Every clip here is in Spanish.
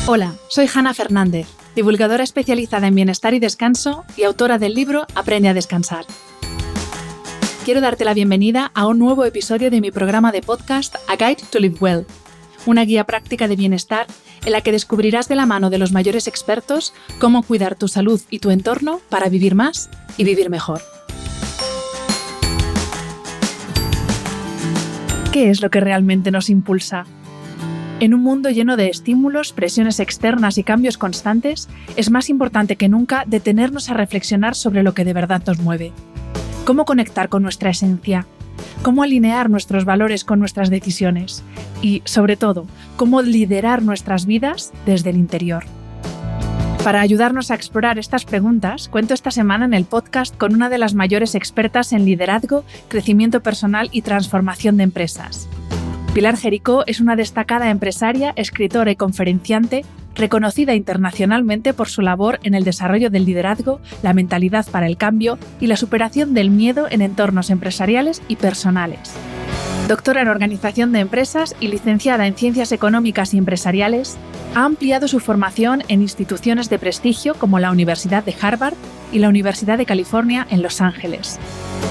Hola, soy Hanna Fernández, divulgadora especializada en bienestar y descanso y autora del libro Aprende a descansar. Quiero darte la bienvenida a un nuevo episodio de mi programa de podcast A Guide to Live Well, una guía práctica de bienestar en la que descubrirás de la mano de los mayores expertos cómo cuidar tu salud y tu entorno para vivir más y vivir mejor. ¿Qué es lo que realmente nos impulsa? En un mundo lleno de estímulos, presiones externas y cambios constantes, es más importante que nunca detenernos a reflexionar sobre lo que de verdad nos mueve. ¿Cómo conectar con nuestra esencia? ¿Cómo alinear nuestros valores con nuestras decisiones? Y, sobre todo, ¿cómo liderar nuestras vidas desde el interior? Para ayudarnos a explorar estas preguntas, cuento esta semana en el podcast con una de las mayores expertas en liderazgo, crecimiento personal y transformación de empresas. Pilar Jericó es una destacada empresaria, escritora y conferenciante, reconocida internacionalmente por su labor en el desarrollo del liderazgo, la mentalidad para el cambio y la superación del miedo en entornos empresariales y personales. Doctora en Organización de Empresas y licenciada en Ciencias Económicas y Empresariales, ha ampliado su formación en instituciones de prestigio como la Universidad de Harvard y la Universidad de California en Los Ángeles.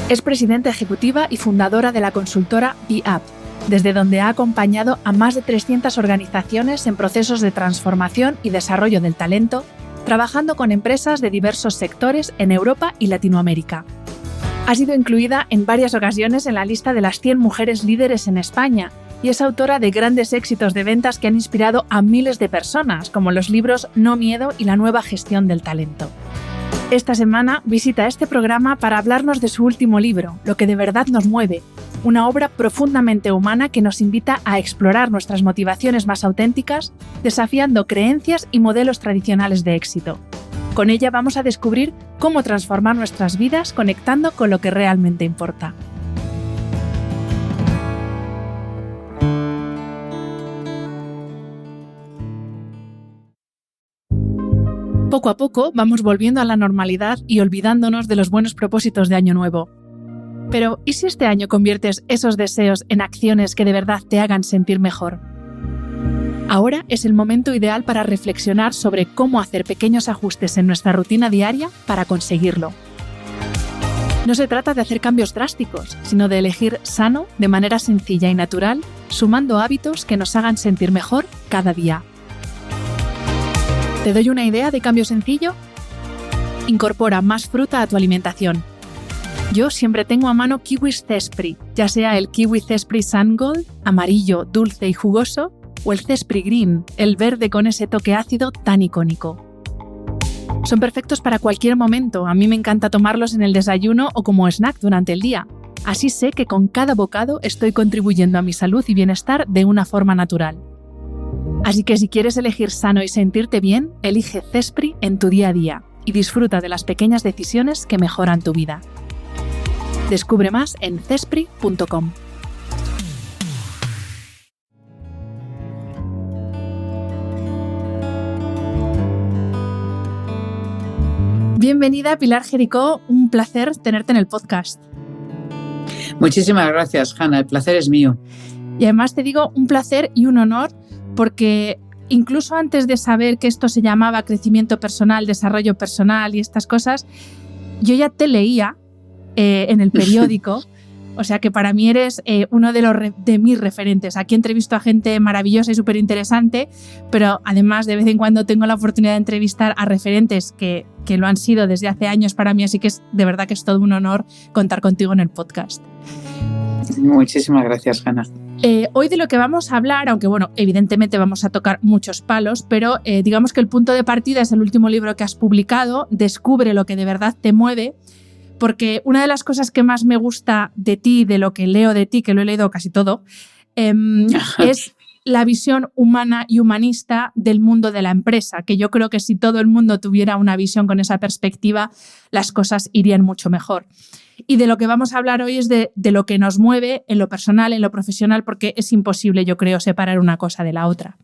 Es presidenta ejecutiva y fundadora de la consultora BeUp, desde donde ha acompañado a más de 300 organizaciones en procesos de transformación y desarrollo del talento, trabajando con empresas de diversos sectores en Europa y Latinoamérica. Ha sido incluida en varias ocasiones en la lista de las 100 mujeres líderes en España y es autora de grandes éxitos de ventas que han inspirado a miles de personas, como los libros No Miedo y La Nueva Gestión del Talento. Esta semana visita este programa para hablarnos de su último libro, Lo que de verdad nos mueve, una obra profundamente humana que nos invita a explorar nuestras motivaciones más auténticas, desafiando creencias y modelos tradicionales de éxito. Con ella vamos a descubrir cómo transformar nuestras vidas conectando con lo que realmente importa. Poco a poco vamos volviendo a la normalidad y olvidándonos de los buenos propósitos de Año Nuevo. Pero, ¿y si este año conviertes esos deseos en acciones que de verdad te hagan sentir mejor? Ahora es el momento ideal para reflexionar sobre cómo hacer pequeños ajustes en nuestra rutina diaria para conseguirlo. No se trata de hacer cambios drásticos, sino de elegir sano de manera sencilla y natural, sumando hábitos que nos hagan sentir mejor cada día. ¿Te doy una idea de cambio sencillo? Incorpora más fruta a tu alimentación. Yo siempre tengo a mano kiwis Zespri, ya sea el kiwi Zespri Sun Gold, amarillo, dulce y jugoso, o el Zespri Green, el verde con ese toque ácido tan icónico. Son perfectos para cualquier momento, a mí me encanta tomarlos en el desayuno o como snack durante el día. Así sé que con cada bocado estoy contribuyendo a mi salud y bienestar de una forma natural. Así que si quieres elegir sano y sentirte bien, elige Zespri en tu día a día y disfruta de las pequeñas decisiones que mejoran tu vida. Descubre más en zespri.com. Bienvenida, Pilar Jericó, un placer tenerte en el podcast. Muchísimas gracias, Hanna, el placer es mío. Y además te digo un placer y un honor porque incluso antes de saber que esto se llamaba crecimiento personal, desarrollo personal y estas cosas, yo ya te leía en el periódico, o sea que para mí eres uno de mis referentes. Aquí entrevisto a gente maravillosa y súper interesante, pero además de vez en cuando tengo la oportunidad de entrevistar a referentes que lo han sido desde hace años para mí, así que de verdad que es todo un honor contar contigo en el podcast. Muchísimas gracias, Hanna. Hoy de lo que vamos a hablar, aunque bueno, evidentemente vamos a tocar muchos palos, pero digamos que el punto de partida es el último libro que has publicado, Descubre lo que de verdad te mueve, porque una de las cosas que más me gusta de ti, de lo que leo de ti, que lo he leído casi todo, es la visión humana y humanista del mundo de la empresa, que yo creo que si todo el mundo tuviera una visión con esa perspectiva, las cosas irían mucho mejor. Y de lo que vamos a hablar hoy es de lo que nos mueve en lo personal, en lo profesional, porque es imposible, yo creo, separar una cosa de la otra.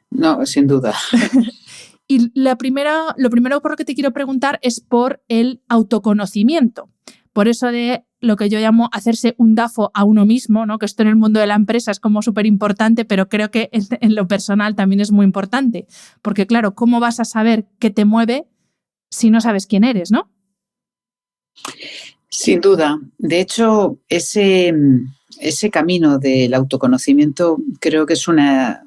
No, sin duda. Y lo primero por lo que te quiero preguntar es por el autoconocimiento. Por eso de lo que yo llamo hacerse un DAFO a uno mismo, ¿no? Que esto en el mundo de la empresa es como súper importante, pero creo que en lo personal también es muy importante, porque claro, ¿cómo vas a saber qué te mueve si no sabes quién eres, ¿no? Sin duda. De hecho, ese camino del autoconocimiento creo que es una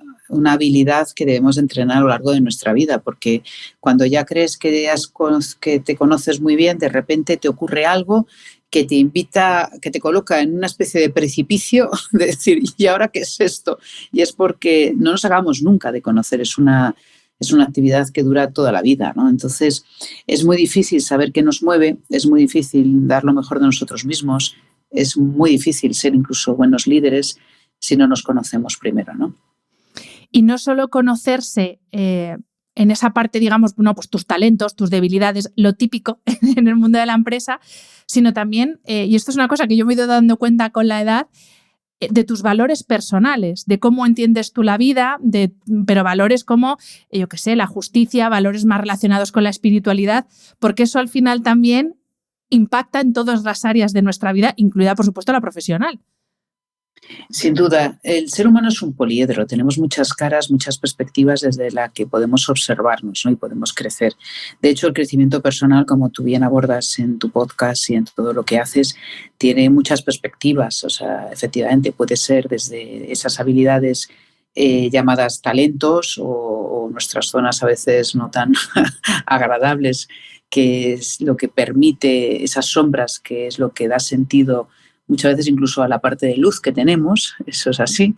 habilidad que debemos entrenar a lo largo de nuestra vida, porque cuando ya crees que te conoces muy bien, de repente te ocurre algo que te invita, que te coloca en una especie de precipicio de decir, ¿y ahora qué es esto? Y es porque no nos acabamos nunca de conocer, es una actividad que dura toda la vida, ¿no? Entonces, es muy difícil saber qué nos mueve, es muy difícil dar lo mejor de nosotros mismos, es muy difícil ser incluso buenos líderes si no nos conocemos primero, ¿no? Y no solo conocerse en esa parte, digamos, no, pues tus talentos, tus debilidades, lo típico en el mundo de la empresa, sino también, y esto es una cosa que yo me he ido dando cuenta con la edad, de tus valores personales, de cómo entiendes tú la vida, pero valores como, yo qué sé, la justicia, valores más relacionados con la espiritualidad, porque eso al final también impacta en todas las áreas de nuestra vida, incluida, por supuesto, la profesional. Sin duda, el ser humano es un poliedro, tenemos muchas caras, muchas perspectivas desde las que podemos observarnos, ¿no? Y podemos crecer. De hecho, el crecimiento personal, como tú bien abordas en tu podcast y en todo lo que haces, tiene muchas perspectivas. O sea, efectivamente, puede ser desde esas habilidades llamadas talentos o nuestras zonas a veces no tan agradables, que es lo que permite esas sombras, que es lo que da sentido muchas veces incluso a la parte de luz que tenemos, eso es así,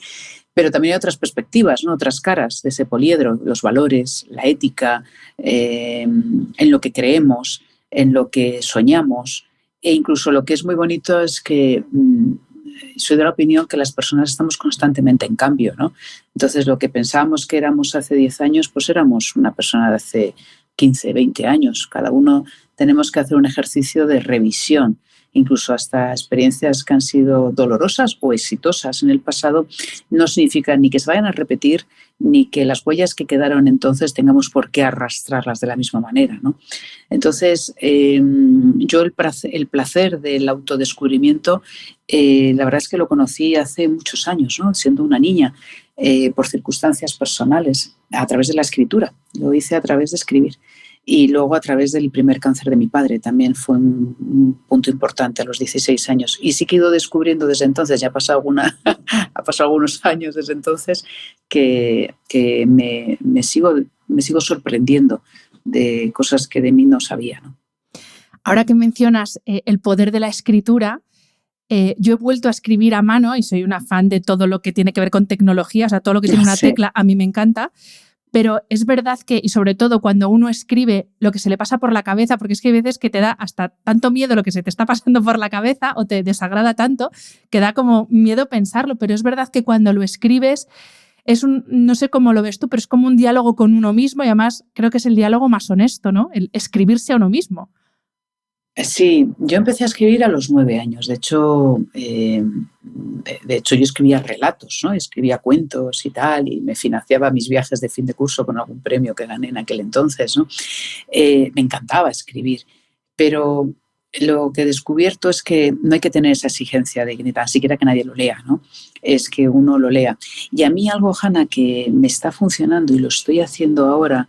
pero también hay otras perspectivas, ¿no? Otras caras de ese poliedro, los valores, la ética, en lo que creemos, en lo que soñamos, e incluso lo que es muy bonito es que soy de la opinión que las personas estamos constantemente en cambio, ¿no? Entonces, lo que pensábamos que éramos hace 10 años, pues éramos una persona de hace 15, 20 años. Cada uno tenemos que hacer un ejercicio de revisión. Incluso hasta experiencias que han sido dolorosas o exitosas en el pasado, no significa ni que se vayan a repetir, ni que las huellas que quedaron entonces tengamos por qué arrastrarlas de la misma manera, ¿no? Entonces, yo el placer del autodescubrimiento, la verdad es que lo conocí hace muchos años, ¿no? Siendo una niña, por circunstancias personales, a través de la escritura. Lo hice a través de escribir. Y luego a través del primer cáncer de mi padre, también fue un punto importante a los 16 años. Y sí que he ido descubriendo desde entonces, ya ha pasado algunos años desde entonces, que me sigo sorprendiendo de cosas que de mí no sabía, ¿no? Ahora que mencionas el poder de la escritura, yo he vuelto a escribir a mano y soy una fan de todo lo que tiene que ver con tecnología, o sea, todo lo que tiene una tecla a mí me encanta. Pero es verdad que, y sobre todo cuando uno escribe lo que se le pasa por la cabeza, porque es que hay veces que te da hasta tanto miedo lo que se te está pasando por la cabeza o te desagrada tanto que da como miedo pensarlo, pero es verdad que cuando lo escribes no sé cómo lo ves tú, pero es como un diálogo con uno mismo y además creo que es el diálogo más honesto, ¿no? El escribirse a uno mismo. Sí, yo empecé a escribir a los 9 años. De hecho, yo escribía relatos, ¿no? Escribía cuentos y tal, y me financiaba mis viajes de fin de curso con algún premio que gané en aquel entonces, ¿no? Me encantaba escribir, pero lo que he descubierto es que no hay que tener esa exigencia de que ni tan siquiera que nadie lo lea, ¿no? Es que uno lo lea. Y a mí algo, Hanna, que me está funcionando y lo estoy haciendo ahora,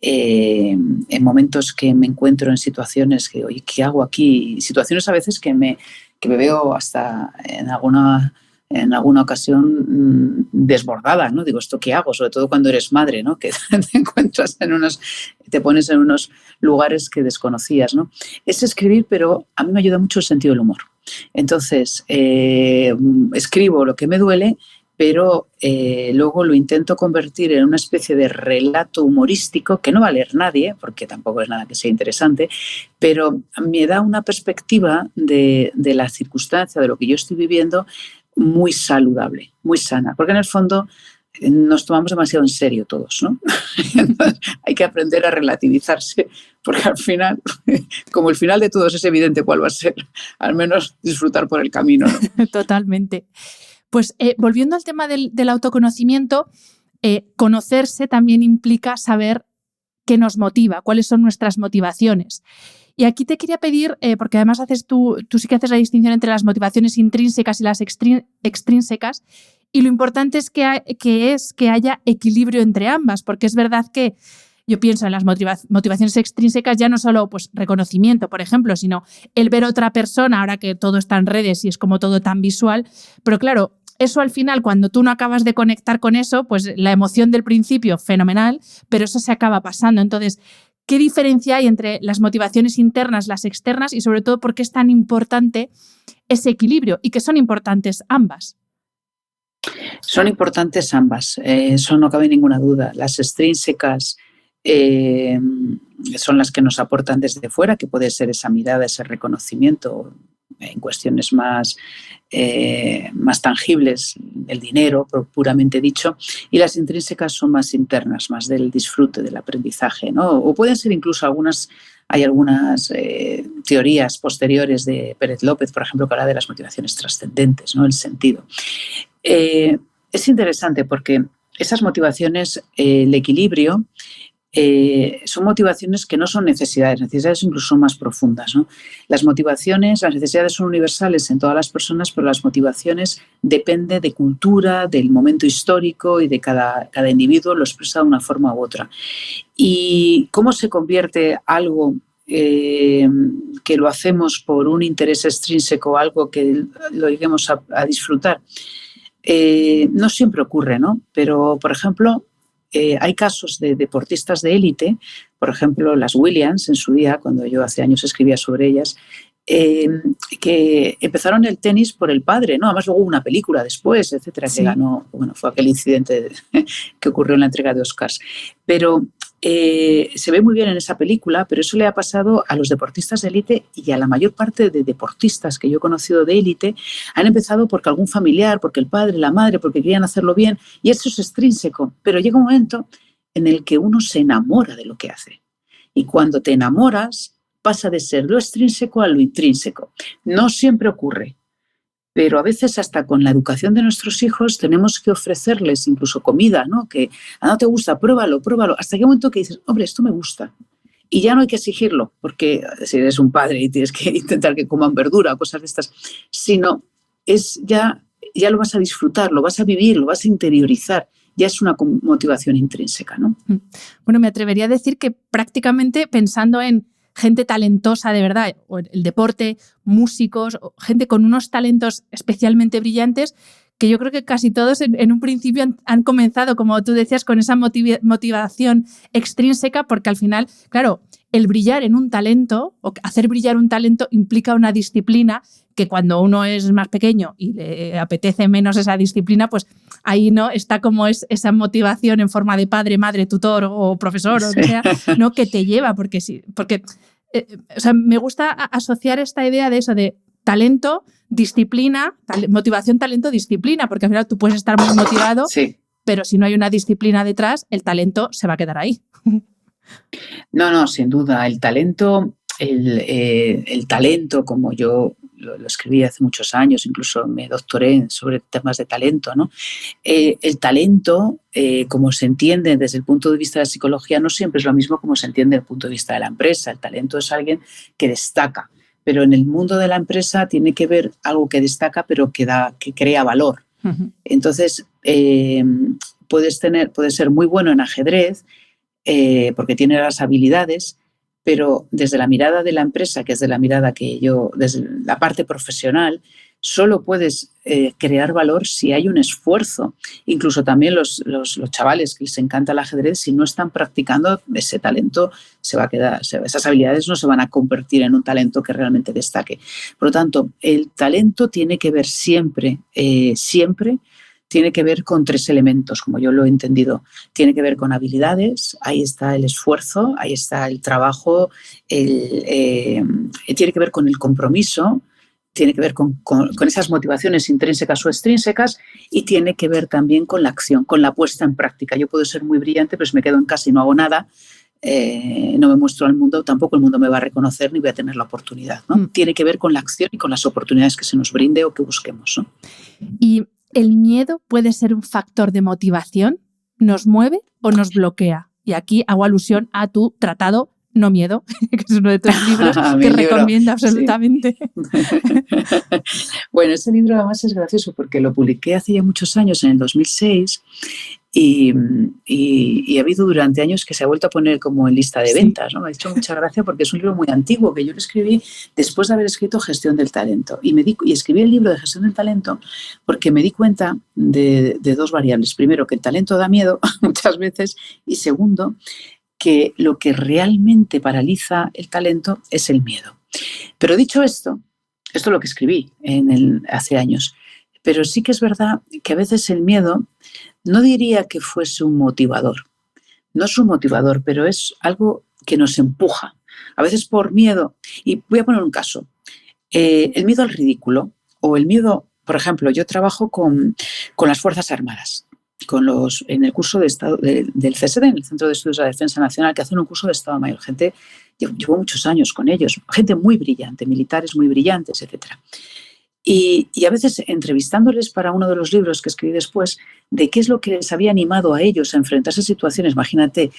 en momentos que me encuentro en situaciones que, oye, ¿qué hago aquí? Situaciones a veces que me veo hasta en alguna ocasión desbordada, ¿no? Digo, ¿esto qué hago? Sobre todo cuando eres madre, ¿no? Que te encuentras te pones en unos lugares que desconocías, ¿no? Es escribir, pero a mí me ayuda mucho el sentido del humor. Entonces, escribo lo que me duele, pero luego lo intento convertir en una especie de relato humorístico que no va a leer nadie, porque tampoco es nada que sea interesante, pero me da una perspectiva de la circunstancia, de lo que yo estoy viviendo, muy saludable, muy sana, porque en el fondo nos tomamos demasiado en serio todos, ¿no? Entonces, hay que aprender a relativizarse, porque al final, como el final de todos es evidente cuál va a ser, al menos disfrutar por el camino, ¿no? Totalmente. Pues volviendo al tema del autoconocimiento, conocerse también implica saber qué nos motiva, cuáles son nuestras motivaciones. Y aquí te quería pedir, porque además tú sí que haces la distinción entre las motivaciones intrínsecas y las extrínsecas, y lo importante es que haya equilibrio entre ambas, porque es verdad que yo pienso en las motivaciones extrínsecas ya no solo pues, reconocimiento, por ejemplo, sino el ver a otra persona, ahora que todo está en redes y es como todo tan visual, pero claro, eso al final, cuando tú no acabas de conectar con eso, pues la emoción del principio, fenomenal, pero eso se acaba pasando. Entonces, ¿qué diferencia hay entre las motivaciones internas, las externas y sobre todo por qué es tan importante ese equilibrio y que son importantes ambas? Son importantes ambas, eso no cabe ninguna duda. Las extrínsecas son las que nos aportan desde fuera, que puede ser esa mirada, ese reconocimiento en cuestiones más tangibles, el dinero puramente dicho, y las intrínsecas son más internas, más del disfrute, del aprendizaje, ¿no? O pueden ser incluso hay algunas teorías posteriores de Pérez López, por ejemplo, que habla de las motivaciones trascendentes, ¿no? El sentido. Es interesante porque esas motivaciones, el equilibrio, son motivaciones que no son necesidades incluso son más profundas, ¿no? Las necesidades son universales en todas las personas, pero las motivaciones dependen de cultura, del momento histórico y de cada individuo lo expresa de una forma u otra. ¿Y cómo se convierte algo que lo hacemos por un interés extrínseco, algo que lo lleguemos a disfrutar? No siempre ocurre, ¿no? Pero, por ejemplo, hay casos de deportistas de élite, por ejemplo, las Williams en su día, cuando yo hace años escribía sobre ellas, que empezaron el tenis por el padre, ¿no? Además luego hubo una película después, etcétera, sí, que ganó, bueno, fue aquel incidente que ocurrió en la entrega de Oscars. Pero se ve muy bien en esa película, pero eso le ha pasado a los deportistas de élite y a la mayor parte de deportistas que yo he conocido de élite. Han empezado porque algún familiar, porque el padre, la madre, porque querían hacerlo bien, y eso es extrínseco, pero llega un momento en el que uno se enamora de lo que hace. Y cuando te enamoras, pasa de ser lo extrínseco a lo intrínseco. No siempre ocurre, pero a veces hasta con la educación de nuestros hijos tenemos que ofrecerles incluso comida, ¿no? Que no te gusta, pruébalo, hasta que hay un momento que dices, hombre, esto me gusta. Y ya no hay que exigirlo, porque si eres un padre y tienes que intentar que coman verdura o cosas de estas, sino ya lo vas a disfrutar, lo vas a vivir, lo vas a interiorizar. Ya es una motivación intrínseca, ¿no? Bueno, me atrevería a decir que prácticamente pensando en gente talentosa de verdad, o el deporte, músicos, gente con unos talentos especialmente brillantes, que yo creo que casi todos en un principio han comenzado, como tú decías, con esa motivación extrínseca, porque al final, claro, el brillar en un talento o hacer brillar un talento implica una disciplina que cuando uno es más pequeño y le apetece menos esa disciplina, pues ahí no está como esa motivación en forma de padre, madre, tutor o profesor o lo que sea, ¿no? Que te lleva, porque o sea, me gusta asociar esta idea de eso, de talento, disciplina, motivación, talento, disciplina, porque al final tú puedes estar muy motivado, sí, pero si no hay una disciplina detrás, el talento se va a quedar ahí. No, sin duda. El talento, como yo lo escribí hace muchos años, incluso me doctoré sobre temas de talento, ¿no? El talento, como se entiende desde el punto de vista de la psicología, no siempre es lo mismo como se entiende desde el punto de vista de la empresa. El talento es alguien que destaca, pero en el mundo de la empresa tiene que ver algo que destaca, pero que crea valor. Uh-huh. Entonces, puedes ser muy bueno en ajedrez, porque tiene las habilidades, pero desde la mirada de la empresa, que es de la mirada que yo, desde la parte profesional, solo puedes crear valor si hay un esfuerzo. Incluso también los chavales que les encanta el ajedrez, si no están practicando, ese talento se va a quedar, esas habilidades no se van a convertir en un talento que realmente destaque. Por lo tanto, el talento tiene que ver siempre tiene que ver con 3 elementos, como yo lo he entendido. Tiene que ver con habilidades, ahí está el esfuerzo, ahí está el trabajo, tiene que ver con el compromiso, tiene que ver con esas motivaciones intrínsecas o extrínsecas y tiene que ver también con la acción, con la puesta en práctica. Yo puedo ser muy brillante, pero si me quedo en casa y no hago nada, no me muestro al mundo, tampoco el mundo me va a reconocer ni voy a tener la oportunidad, ¿no? Tiene que ver con la acción y con las oportunidades que se nos brinde o que busquemos, ¿no? Y ¿el miedo puede ser un factor de motivación? ¿Nos mueve o nos bloquea? Y aquí hago alusión a tu tratado No miedo, que es uno de tus libros Mi que libro, recomiendo sí. absolutamente. Bueno, ese libro además es gracioso porque lo publiqué hace ya muchos años, en el 2006, y ha habido durante años que se ha vuelto a poner como en lista de Sí. ventas, ¿no? Me ha hecho mucha gracia porque es un libro muy antiguo que yo lo escribí después de haber escrito Gestión del Talento. Y escribí el libro de Gestión del Talento porque me di cuenta de dos variables. Primero, que el talento da miedo muchas veces, y segundo, que lo que realmente paraliza el talento es el miedo. Pero dicho esto es lo que escribí hace años, pero sí que es verdad que a veces el miedo, no diría que fuese un motivador, no es un motivador, pero es algo que nos empuja, a veces por miedo. Y voy a poner un caso, el miedo al ridículo, o el miedo, por ejemplo, yo trabajo con las Fuerzas Armadas, en el curso de Estado del CSD, en el Centro de Estudios de la Defensa Nacional, que hacen un curso de Estado Mayor. Llevo muchos años con ellos, gente muy brillante, militares muy brillantes, etc. Y a veces entrevistándoles para uno de los libros que escribí después, de qué es lo que les había animado a ellos a enfrentarse a situaciones, imagínate,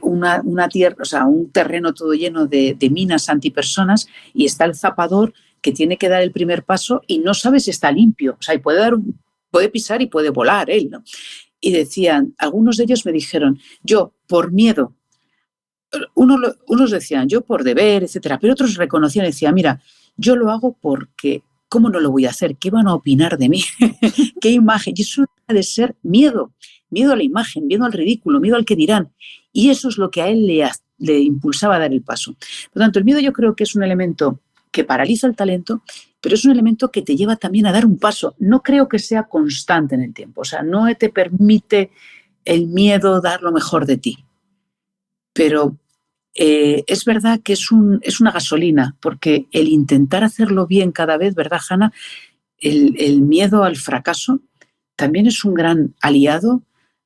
una tierra, o sea, un terreno todo lleno de minas antipersonas, y está el zapador que tiene que dar el primer paso y no sabe si está limpio, o sea, y puede pisar y puede volar él, ¿no? Y decían, algunos de ellos me dijeron, yo por miedo, unos decían, yo por deber, etcétera, pero otros reconocían y decían, mira, yo lo hago porque, ¿cómo no lo voy a hacer? ¿Qué van a opinar de mí? ¿Qué imagen? Y eso ha de ser miedo a la imagen, miedo al ridículo, miedo al que dirán. Y eso es lo que a él le impulsaba a dar el paso. Por lo tanto, el miedo yo creo que es un elemento que paraliza el talento, pero es un elemento que te lleva también a dar un paso. No creo que sea constante en el tiempo, o sea, no te permite el miedo dar lo mejor de ti. Pero es verdad que es una gasolina, porque el intentar hacerlo bien cada vez, ¿verdad, Hanna? El miedo al fracaso también es un gran aliado,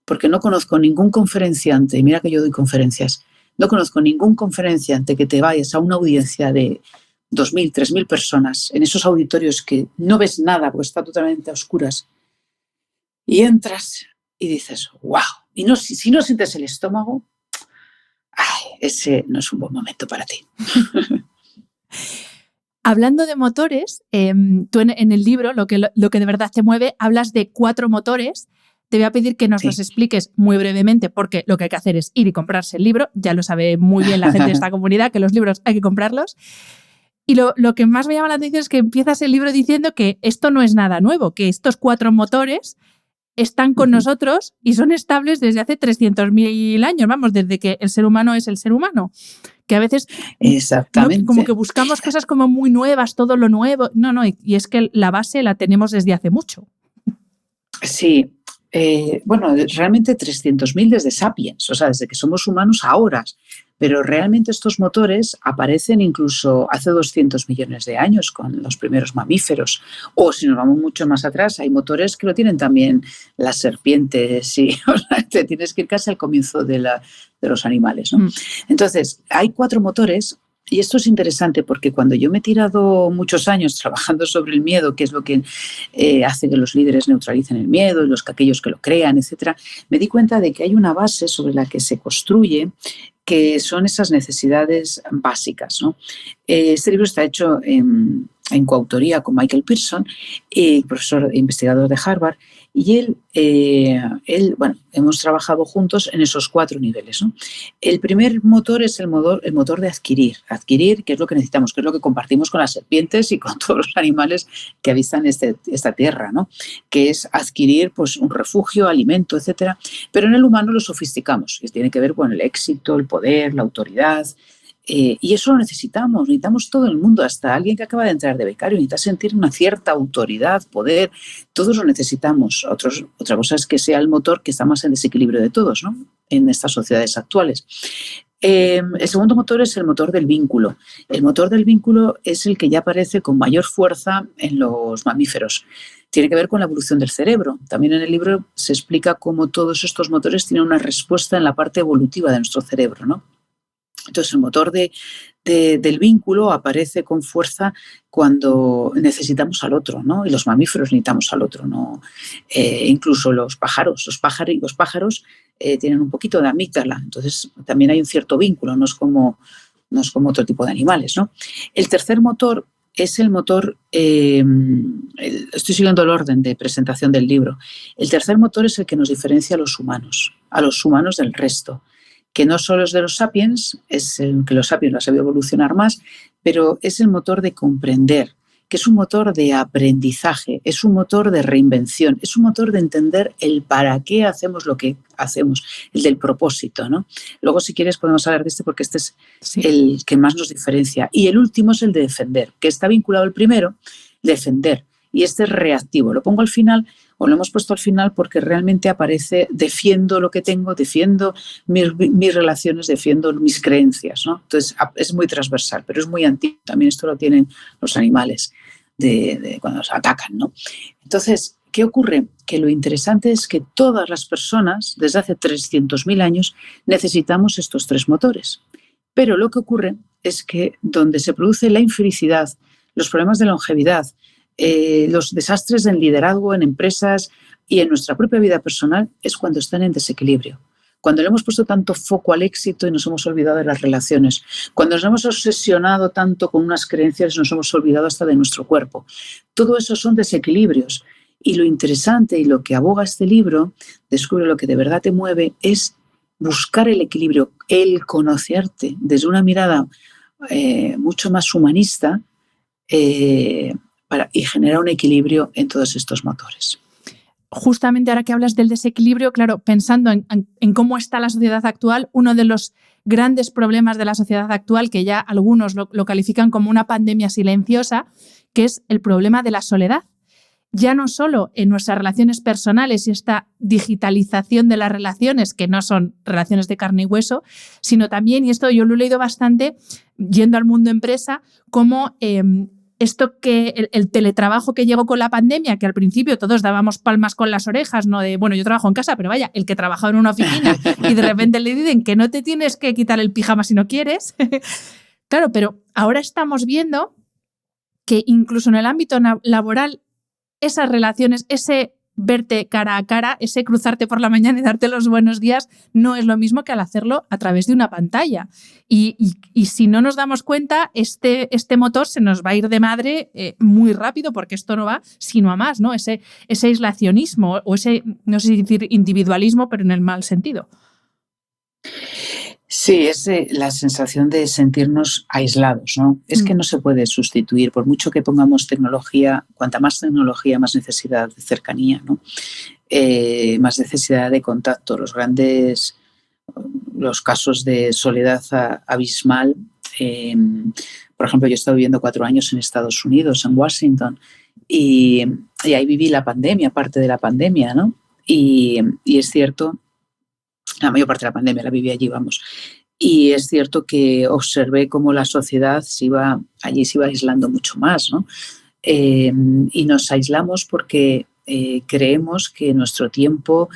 porque no conozco ningún conferenciante, y mira que yo doy conferencias, no conozco ningún conferenciante que te vayas a una audiencia de 2.000, 3.000 personas, en esos auditorios que no ves nada porque está totalmente a oscuras, y entras y dices, wow, y si no sientes el estómago, ese no es un buen momento para ti. Hablando de motores, tú en el libro, lo que de verdad te mueve, hablas de 4 motores. Te voy a pedir que nos los expliques muy brevemente, porque lo que hay que hacer es ir y comprarse el libro. Ya lo sabe muy bien la gente de esta comunidad, que los libros hay que comprarlos. Y lo que más me llama la atención es que empiezas el libro diciendo que esto no es nada nuevo, que estos 4 motores están con nosotros y son estables desde hace 300.000 años, vamos, desde que el ser humano es el ser humano. Que a veces exactamente, ¿no? Como que buscamos cosas como muy nuevas, todo lo nuevo. No, y es que la base la tenemos desde hace mucho. Sí, bueno, realmente 300.000 desde Sapiens, o sea, desde que somos humanos a horas, pero realmente estos motores aparecen incluso hace 200 millones de años con los primeros mamíferos, o si nos vamos mucho más atrás, hay motores que lo tienen también las serpientes, y o sea, te tienes que ir casi al comienzo de los animales, ¿no? Entonces, hay 4 motores. Y esto es interesante porque cuando yo me he tirado muchos años trabajando sobre el miedo, que es lo que hace que los líderes neutralicen el miedo y aquellos que lo crean, etcétera, me di cuenta de que hay una base sobre la que se construye, que son esas necesidades básicas, ¿no? Este libro está hecho en coautoría con Michael Pearson, profesor e investigador de Harvard, y él, bueno, hemos trabajado juntos en esos 4 niveles, ¿no? El primer motor es el motor de adquirir, que es lo que necesitamos, que es lo que compartimos con las serpientes y con todos los animales que habitan esta tierra, ¿no? Que es adquirir, pues, un refugio, alimento, etcétera. Pero en el humano lo sofisticamos, que tiene que ver con el éxito, el poder, la autoridad. Y eso lo necesitamos todo el mundo, hasta alguien que acaba de entrar de becario necesita sentir una cierta autoridad, poder, todos lo necesitamos. Otra cosa es que sea el motor que está más en desequilibrio de todos, ¿no? En estas sociedades actuales. El segundo motor es el motor del vínculo. El motor del vínculo es el que ya aparece con mayor fuerza en los mamíferos. Tiene que ver con la evolución del cerebro. También en el libro se explica cómo todos estos motores tienen una respuesta en la parte evolutiva de nuestro cerebro, ¿no? Entonces, el motor del vínculo aparece con fuerza cuando necesitamos al otro, ¿no? Y los mamíferos necesitamos al otro, ¿no? Incluso los pájaros tienen un poquito de amígdala, entonces también hay un cierto vínculo, no es como no es como otro tipo de animales, ¿no? El tercer motor es el motor, estoy siguiendo el orden de presentación del libro, el tercer motor es el que nos diferencia a los humanos del resto, que no solo es de los sapiens, es el que los sapiens lo han sabido evolucionar más, pero es el motor de comprender, que es un motor de aprendizaje, es un motor de reinvención, es un motor de entender el para qué hacemos lo que hacemos, el del propósito, ¿no? Luego, si quieres, podemos hablar de este porque este es el que más nos diferencia. Y el último es el de defender, que está vinculado al primero, defender, y este es reactivo. Lo pongo al final, o lo hemos puesto al final porque realmente aparece defiendo lo que tengo, defiendo mis relaciones, defiendo mis creencias, ¿no? Entonces, es muy transversal, pero es muy antiguo. También esto lo tienen los animales de cuando nos atacan, ¿no? Entonces, ¿qué ocurre? Que lo interesante es que todas las personas, desde hace 300.000 años, necesitamos estos tres motores. Pero lo que ocurre es que donde se produce la infelicidad, los problemas de longevidad, los desastres en liderazgo, en empresas y en nuestra propia vida personal, es cuando están en desequilibrio. Cuando le hemos puesto tanto foco al éxito y nos hemos olvidado de las relaciones. Cuando nos hemos obsesionado tanto con unas creencias y nos hemos olvidado hasta de nuestro cuerpo. Todo eso son desequilibrios. Y lo interesante y lo que aboga este libro, Descubre lo que de verdad te mueve, es buscar el equilibrio, el conocerte desde una mirada mucho más humanista y generar un equilibrio en todos estos motores. Justamente ahora que hablas del desequilibrio, claro, pensando en cómo está la sociedad actual, uno de los grandes problemas de la sociedad actual, que ya algunos lo califican como una pandemia silenciosa, que es el problema de la soledad. Ya no solo en nuestras relaciones personales y esta digitalización de las relaciones, que no son relaciones de carne y hueso, sino también, y esto yo lo he leído bastante, yendo al mundo empresa, como esto que el teletrabajo que llegó con la pandemia, que al principio todos dábamos palmas con las orejas, no de, bueno, yo trabajo en casa, pero vaya, el que trabajaba en una oficina y de repente le dicen que no te tienes que quitar el pijama si no quieres. Claro, pero ahora estamos viendo que incluso en el ámbito laboral esas relaciones, ese verte cara a cara, ese cruzarte por la mañana y darte los buenos días, no es lo mismo que al hacerlo a través de una pantalla. Y si no nos damos cuenta, este motor se nos va a ir de madre muy rápido, porque esto no va sino a más, ¿no? Ese aislacionismo o ese, no sé si decir individualismo, pero en el mal sentido. Sí, es la sensación de sentirnos aislados, ¿no? Es que no se puede sustituir, por mucho que pongamos tecnología, cuanta más tecnología, más necesidad de cercanía, ¿no? Más necesidad de contacto. Los casos de soledad abismal. Por ejemplo, yo he estado viviendo 4 años en Estados Unidos, en Washington, y ahí viví la pandemia, parte de la pandemia, ¿no? Y es cierto, la mayor parte de la pandemia la viví allí, vamos. Y es cierto que observé cómo la sociedad allí se iba aislando mucho más, ¿no? Y nos aislamos porque creemos que nuestro tiempo,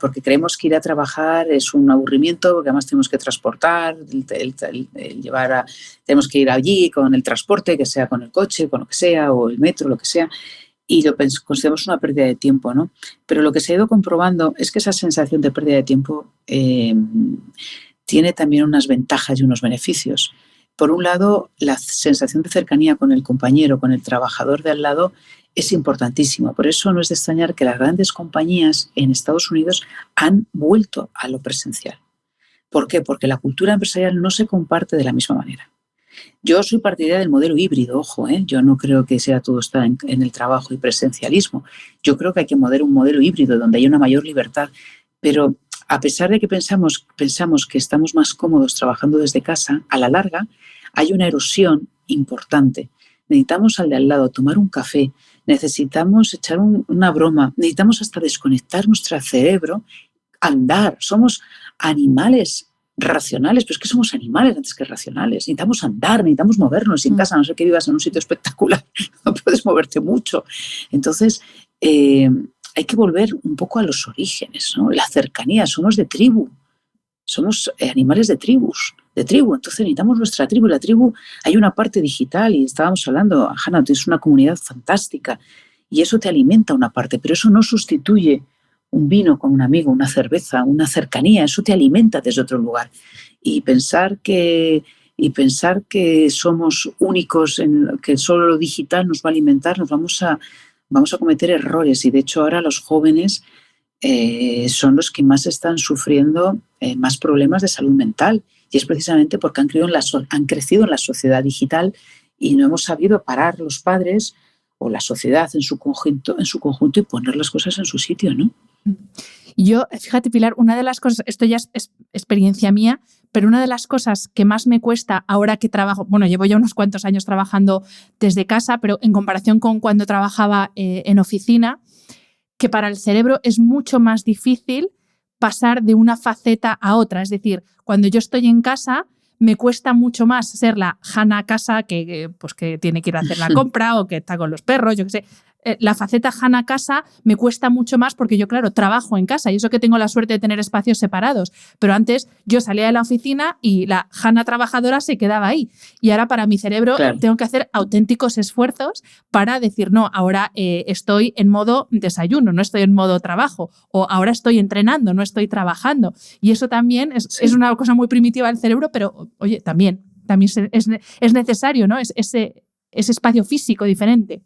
porque creemos que ir a trabajar es un aburrimiento, porque además tenemos que transportar, tenemos que ir allí con el transporte, que sea con el coche, con lo que sea, o el metro, lo que sea. Y lo consideramos una pérdida de tiempo, ¿no? Pero lo que se ha ido comprobando es que esa sensación de pérdida de tiempo tiene también unas ventajas y unos beneficios. Por un lado, la sensación de cercanía con el compañero, con el trabajador de al lado, es importantísima. Por eso no es de extrañar que las grandes compañías en Estados Unidos han vuelto a lo presencial. ¿Por qué? Porque la cultura empresarial no se comparte de la misma manera. Yo soy partidaria del modelo híbrido, ojo, yo no creo que sea todo estar en el trabajo y presencialismo. Yo creo que hay que un modelo híbrido donde haya una mayor libertad, pero a pesar de que pensamos que estamos más cómodos trabajando desde casa, a la larga hay una erosión importante. Necesitamos al de al lado tomar un café, necesitamos echar una broma, necesitamos hasta desconectar nuestro cerebro, andar. Somos animales racionales, pero es que somos animales antes que racionales. Necesitamos andar, necesitamos movernos. Y en casa, a no ser que vivas en un sitio espectacular, no puedes moverte mucho. Entonces, hay que volver un poco a los orígenes, ¿no? La cercanía, somos de tribu, somos animales de tribu. Entonces necesitamos nuestra tribu. La tribu, hay una parte digital y estábamos hablando, Hanna, tienes una comunidad fantástica y eso te alimenta una parte, pero eso no sustituye un vino con un amigo, una cerveza, una cercanía, eso te alimenta desde otro lugar. Y pensar que somos únicos, que solo lo digital nos va a alimentar, vamos a cometer errores. Y de hecho ahora los jóvenes son los que más están sufriendo más problemas de salud mental. Y es precisamente porque han crecido en la sociedad digital y no hemos sabido parar los padres o la sociedad en su conjunto y poner las cosas en su sitio, ¿no? Yo, fíjate, Pilar, una de las cosas, esto ya es experiencia mía, pero una de las cosas que más me cuesta ahora que trabajo, bueno, llevo ya unos cuantos años trabajando desde casa, pero en comparación con cuando trabajaba en oficina, que para el cerebro es mucho más difícil pasar de una faceta a otra. Es decir, cuando yo estoy en casa, me cuesta mucho más ser la Hannah casa que tiene que ir a hacer la compra o que está con los perros, yo qué sé. La faceta Hannah casa me cuesta mucho más porque yo, claro, trabajo en casa y eso que tengo la suerte de tener espacios separados. Pero antes yo salía de la oficina y la Hannah trabajadora se quedaba ahí. Y ahora para mi cerebro tengo que hacer auténticos esfuerzos para decir, no, ahora estoy en modo desayuno, no estoy en modo trabajo. O ahora estoy entrenando, no estoy trabajando. Y eso también es una cosa muy primitiva del cerebro, pero oye, también es necesario, ¿no? Ese espacio físico diferente.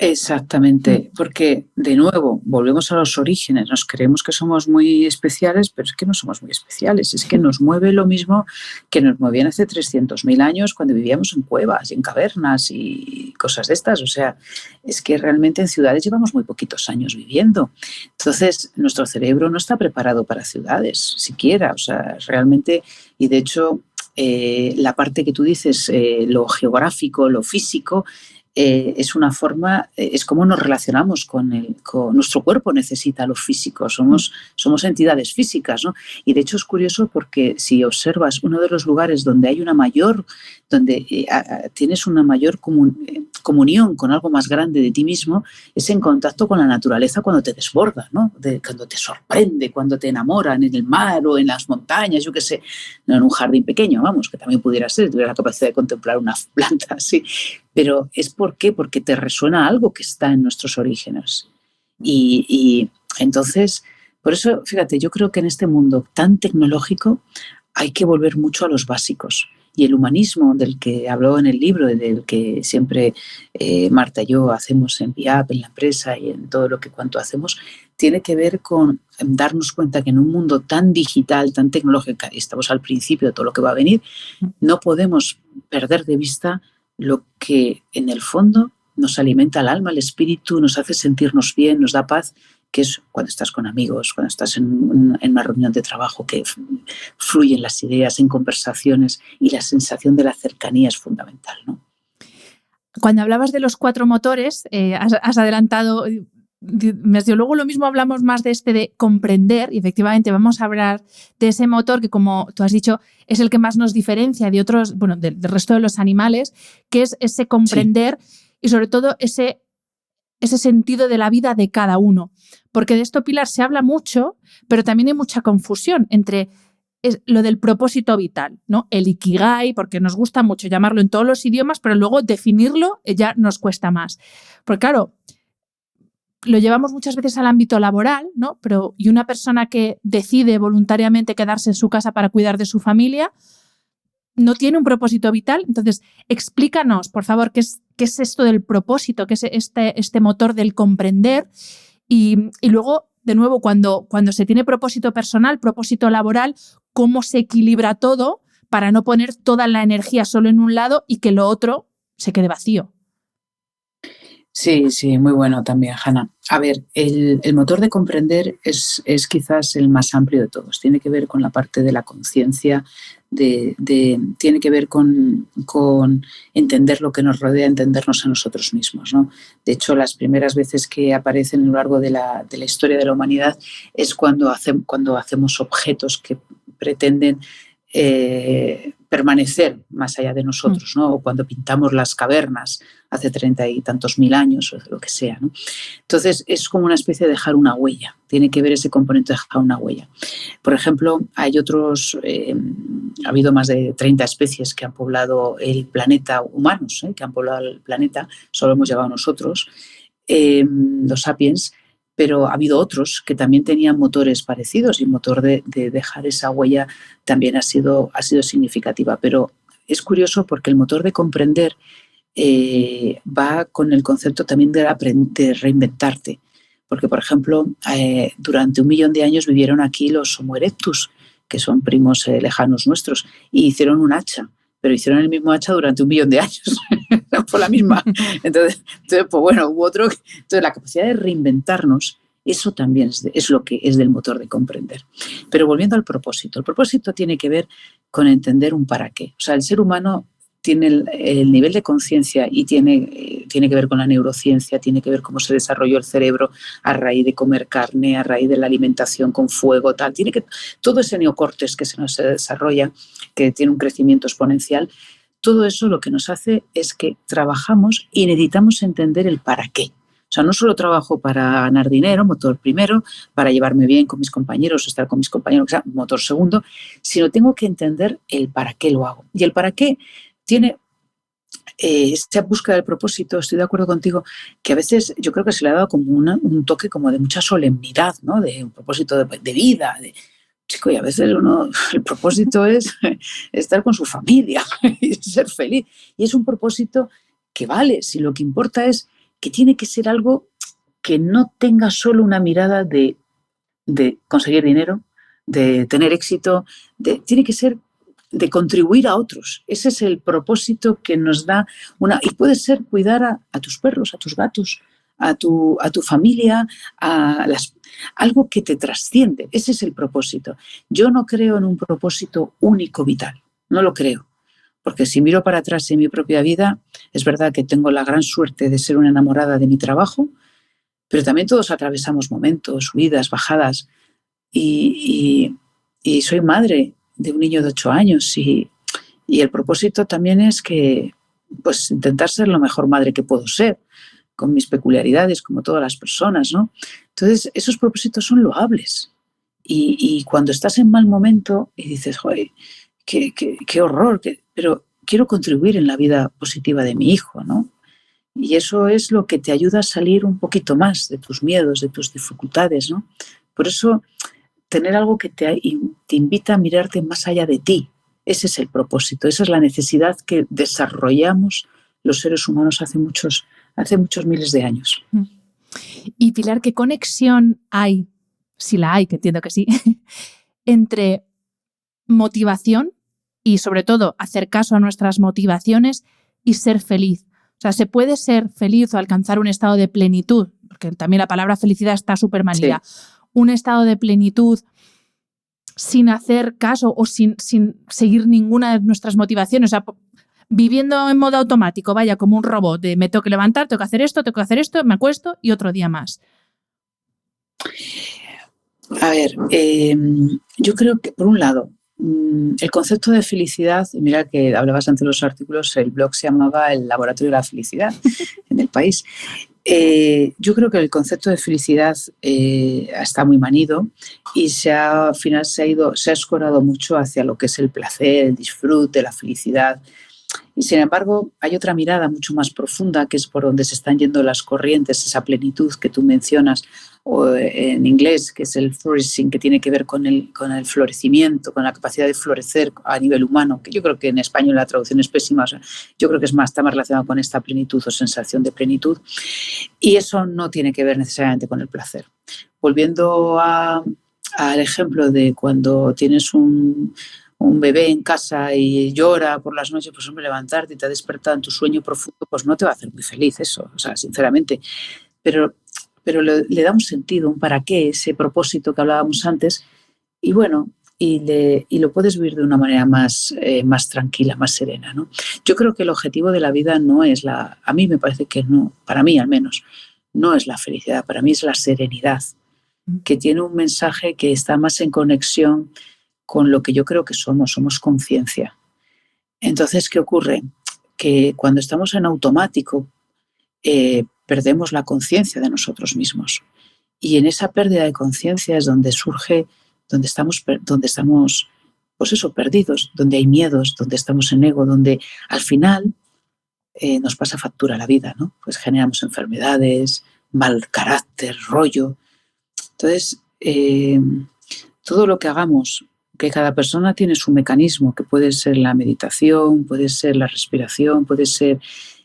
Exactamente, porque de nuevo volvemos a los orígenes, nos creemos que somos muy especiales, pero es que no somos muy especiales, es que nos mueve lo mismo que nos movían hace 300.000 años cuando vivíamos en cuevas y en cavernas y cosas de estas, o sea, es que realmente en ciudades llevamos muy poquitos años viviendo, entonces nuestro cerebro no está preparado para ciudades siquiera, o sea, realmente, y de hecho la parte que tú dices, lo geográfico, lo físico, es una forma, es como nos relacionamos con nuestro cuerpo necesita lo físico, somos entidades físicas, ¿no? Y de hecho es curioso porque si observas uno de los lugares donde hay donde tienes una mayor comunión con algo más grande de ti mismo, es en contacto con la naturaleza cuando te desborda, ¿no? Cuando te sorprende, cuando te enamoran en el mar o en las montañas, yo qué sé, no en un jardín pequeño, vamos, que también pudiera ser, tuviera la capacidad de contemplar una planta así. Pero es ¿por qué? Porque te resuena algo que está en nuestros orígenes. Y entonces, por eso, fíjate, yo creo que en este mundo tan tecnológico hay que volver mucho a los básicos. Y el humanismo del que habló en el libro, del que siempre Marta y yo hacemos en VIAP, en la empresa y en todo cuanto hacemos, tiene que ver con darnos cuenta que en un mundo tan digital, tan tecnológico, y estamos al principio de todo lo que va a venir, no podemos perder de vista lo que en el fondo nos alimenta el alma, el espíritu, nos hace sentirnos bien, nos da paz, que es cuando estás con amigos, cuando estás en una reunión de trabajo, que fluyen las ideas, en conversaciones, y la sensación de la cercanía es fundamental, ¿no? Cuando hablabas de los 4 motores, has adelantado, desde luego lo mismo hablamos más de comprender, y efectivamente vamos a hablar de ese motor que, como tú has dicho, es el que más nos diferencia de otros, bueno, del resto de los animales, que es ese comprender y sobre todo ese sentido de la vida de cada uno. Porque de esto, Pilar, se habla mucho, pero también hay mucha confusión entre lo del propósito vital, ¿no? El ikigai, porque nos gusta mucho llamarlo en todos los idiomas, pero luego definirlo ya nos cuesta más. Porque claro, lo llevamos muchas veces al ámbito laboral, ¿no? Y una persona que decide voluntariamente quedarse en su casa para cuidar de su familia no tiene un propósito vital. Entonces, explícanos, por favor, qué es esto del propósito, qué es este motor del comprender. Y luego, de nuevo, cuando se tiene propósito personal, propósito laboral, cómo se equilibra todo para no poner toda la energía solo en un lado y que lo otro se quede vacío. Sí, muy bueno también, Hannah. A ver, el motor de comprender es quizás el más amplio de todos. Tiene que ver con la parte de la conciencia, tiene que ver con entender lo que nos rodea, entendernos a nosotros mismos, ¿no? De hecho, las primeras veces que aparecen a lo largo de la historia de la humanidad es cuando hacemos objetos que pretenden permanecer más allá de nosotros, ¿no? O cuando pintamos las cavernas hace 30 y tantos mil años o lo que sea, ¿no? Entonces es como una especie de dejar una huella, tiene que ver ese componente de dejar una huella. Por ejemplo, hay otros, ha habido más de 30 especies que han poblado el planeta, humanos, que han poblado el planeta, solo hemos llegado nosotros, los sapiens, pero ha habido otros que también tenían motores parecidos y el motor de dejar esa huella también ha sido significativa. Pero es curioso porque el motor de comprender va con el concepto también de reinventarte. Porque, por ejemplo, durante 1 millón de años vivieron aquí los Homo erectus, que son primos lejanos nuestros, y hicieron un hacha, pero hicieron el mismo hacha durante 1 millón de años. Fue la misma. Entonces, pues bueno, hubo otro. Entonces, la capacidad de reinventarnos, eso también es lo que es del motor de comprender. Pero volviendo al propósito, el propósito tiene que ver con entender un para qué. O sea, el ser humano tiene el nivel de conciencia y tiene que ver con la neurociencia, tiene que ver cómo se desarrolló el cerebro a raíz de comer carne, a raíz de la alimentación con fuego, tal. Todo ese neocórtex que se nos desarrolla, que tiene un crecimiento exponencial, todo eso lo que nos hace es que trabajamos y necesitamos entender el para qué. O sea, no solo trabajo para ganar dinero, motor primero, para llevarme bien con mis compañeros, estar con mis compañeros, motor segundo, sino tengo que entender el para qué lo hago. Y el para qué tiene esa búsqueda del propósito. Estoy de acuerdo contigo que a veces yo creo que se le ha dado como un toque como de mucha solemnidad, ¿no? De un propósito de vida, chico, y a veces el propósito es estar con su familia y ser feliz. Y es un propósito que vale, si lo que importa es que tiene que ser algo que no tenga solo una mirada de conseguir dinero, de tener éxito, tiene que ser de contribuir a otros. Ese es el propósito que nos da y puede ser cuidar a tus perros, a tus gatos, a tu familia, algo que te trasciende. Ese es el propósito. Yo no creo en un propósito único vital, no lo creo. Porque si miro para atrás en mi propia vida, es verdad que tengo la gran suerte de ser una enamorada de mi trabajo, pero también todos atravesamos momentos, subidas, bajadas, y soy madre de un niño de 8 años y el propósito también es que, pues, intentar ser la mejor madre que puedo ser, con mis peculiaridades, como todas las personas, ¿no? Entonces, esos propósitos son loables. Y cuando estás en mal momento y dices, joder, qué horror, pero quiero contribuir en la vida positiva de mi hijo, ¿no? Y eso es lo que te ayuda a salir un poquito más de tus miedos, de tus dificultades, ¿no? Por eso, tener algo que te invita a mirarte más allá de ti, ese es el propósito, esa es la necesidad que desarrollamos los seres humanos hace muchos miles de años. Y Pilar, ¿qué conexión hay, si la hay, que entiendo que sí, entre motivación y sobre todo hacer caso a nuestras motivaciones y ser feliz? O sea, ¿se puede ser feliz o alcanzar un estado de plenitud? Porque también la palabra felicidad está súper manida. Sí. Un estado de plenitud sin hacer caso o sin seguir ninguna de nuestras motivaciones, o sea, viviendo en modo automático, vaya, como un robot, de me tengo que levantar, tengo que hacer esto, me acuesto y otro día más. A ver, yo creo que, por un lado, el concepto de felicidad, y mira que hablabas antes de los artículos, el blog se llamaba El Laboratorio de la Felicidad en El País. Yo creo que el concepto de felicidad está muy manido y al final se ha escorado mucho hacia lo que es el placer, el disfrute, la felicidad. Y sin embargo, hay otra mirada mucho más profunda, que es por donde se están yendo las corrientes, esa plenitud que tú mencionas, o en inglés, que es el flourishing, que tiene que ver con el florecimiento, con la capacidad de florecer a nivel humano, que yo creo que en español la traducción es pésima, o sea, yo creo que está más relacionado con esta plenitud o sensación de plenitud, y eso no tiene que ver necesariamente con el placer. Volviendo al ejemplo de cuando tienes un bebé en casa y llora por las noches, pues hombre, levantarte y te ha despertado en tu sueño profundo, pues no te va a hacer muy feliz eso, o sea, sinceramente. Pero le da un sentido, un para qué, ese propósito que hablábamos antes, y bueno, y lo puedes vivir de una manera más tranquila, más serena, ¿no? Yo creo que el objetivo de la vida no es a mí me parece que no, para mí al menos, no es la felicidad, para mí es la serenidad, que tiene un mensaje que está más en conexión con lo que yo creo que somos conciencia. Entonces, ¿qué ocurre? Que cuando estamos en automático, perdemos la conciencia de nosotros mismos. Y en esa pérdida de conciencia es donde surge, donde estamos pues eso, perdidos, donde hay miedos, donde estamos en ego, donde al final nos pasa factura la vida, ¿no? Pues generamos enfermedades, mal carácter, rollo, Entonces, todo lo que hagamos, que cada persona tiene su mecanismo, que puede ser la meditación, puede ser la respiración, puede ser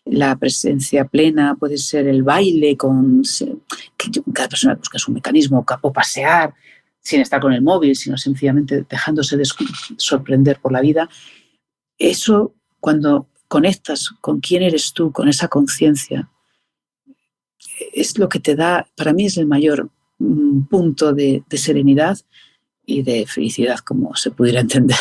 la presencia plena, puede ser el baile, cada persona busca su mecanismo, o pasear sin estar con el móvil, sino sencillamente dejándose sorprender por la vida. Eso, cuando conectas con quién eres tú, con esa conciencia, es lo que te da, para mí es el mayor punto de serenidad y de felicidad, como se pudiera entender.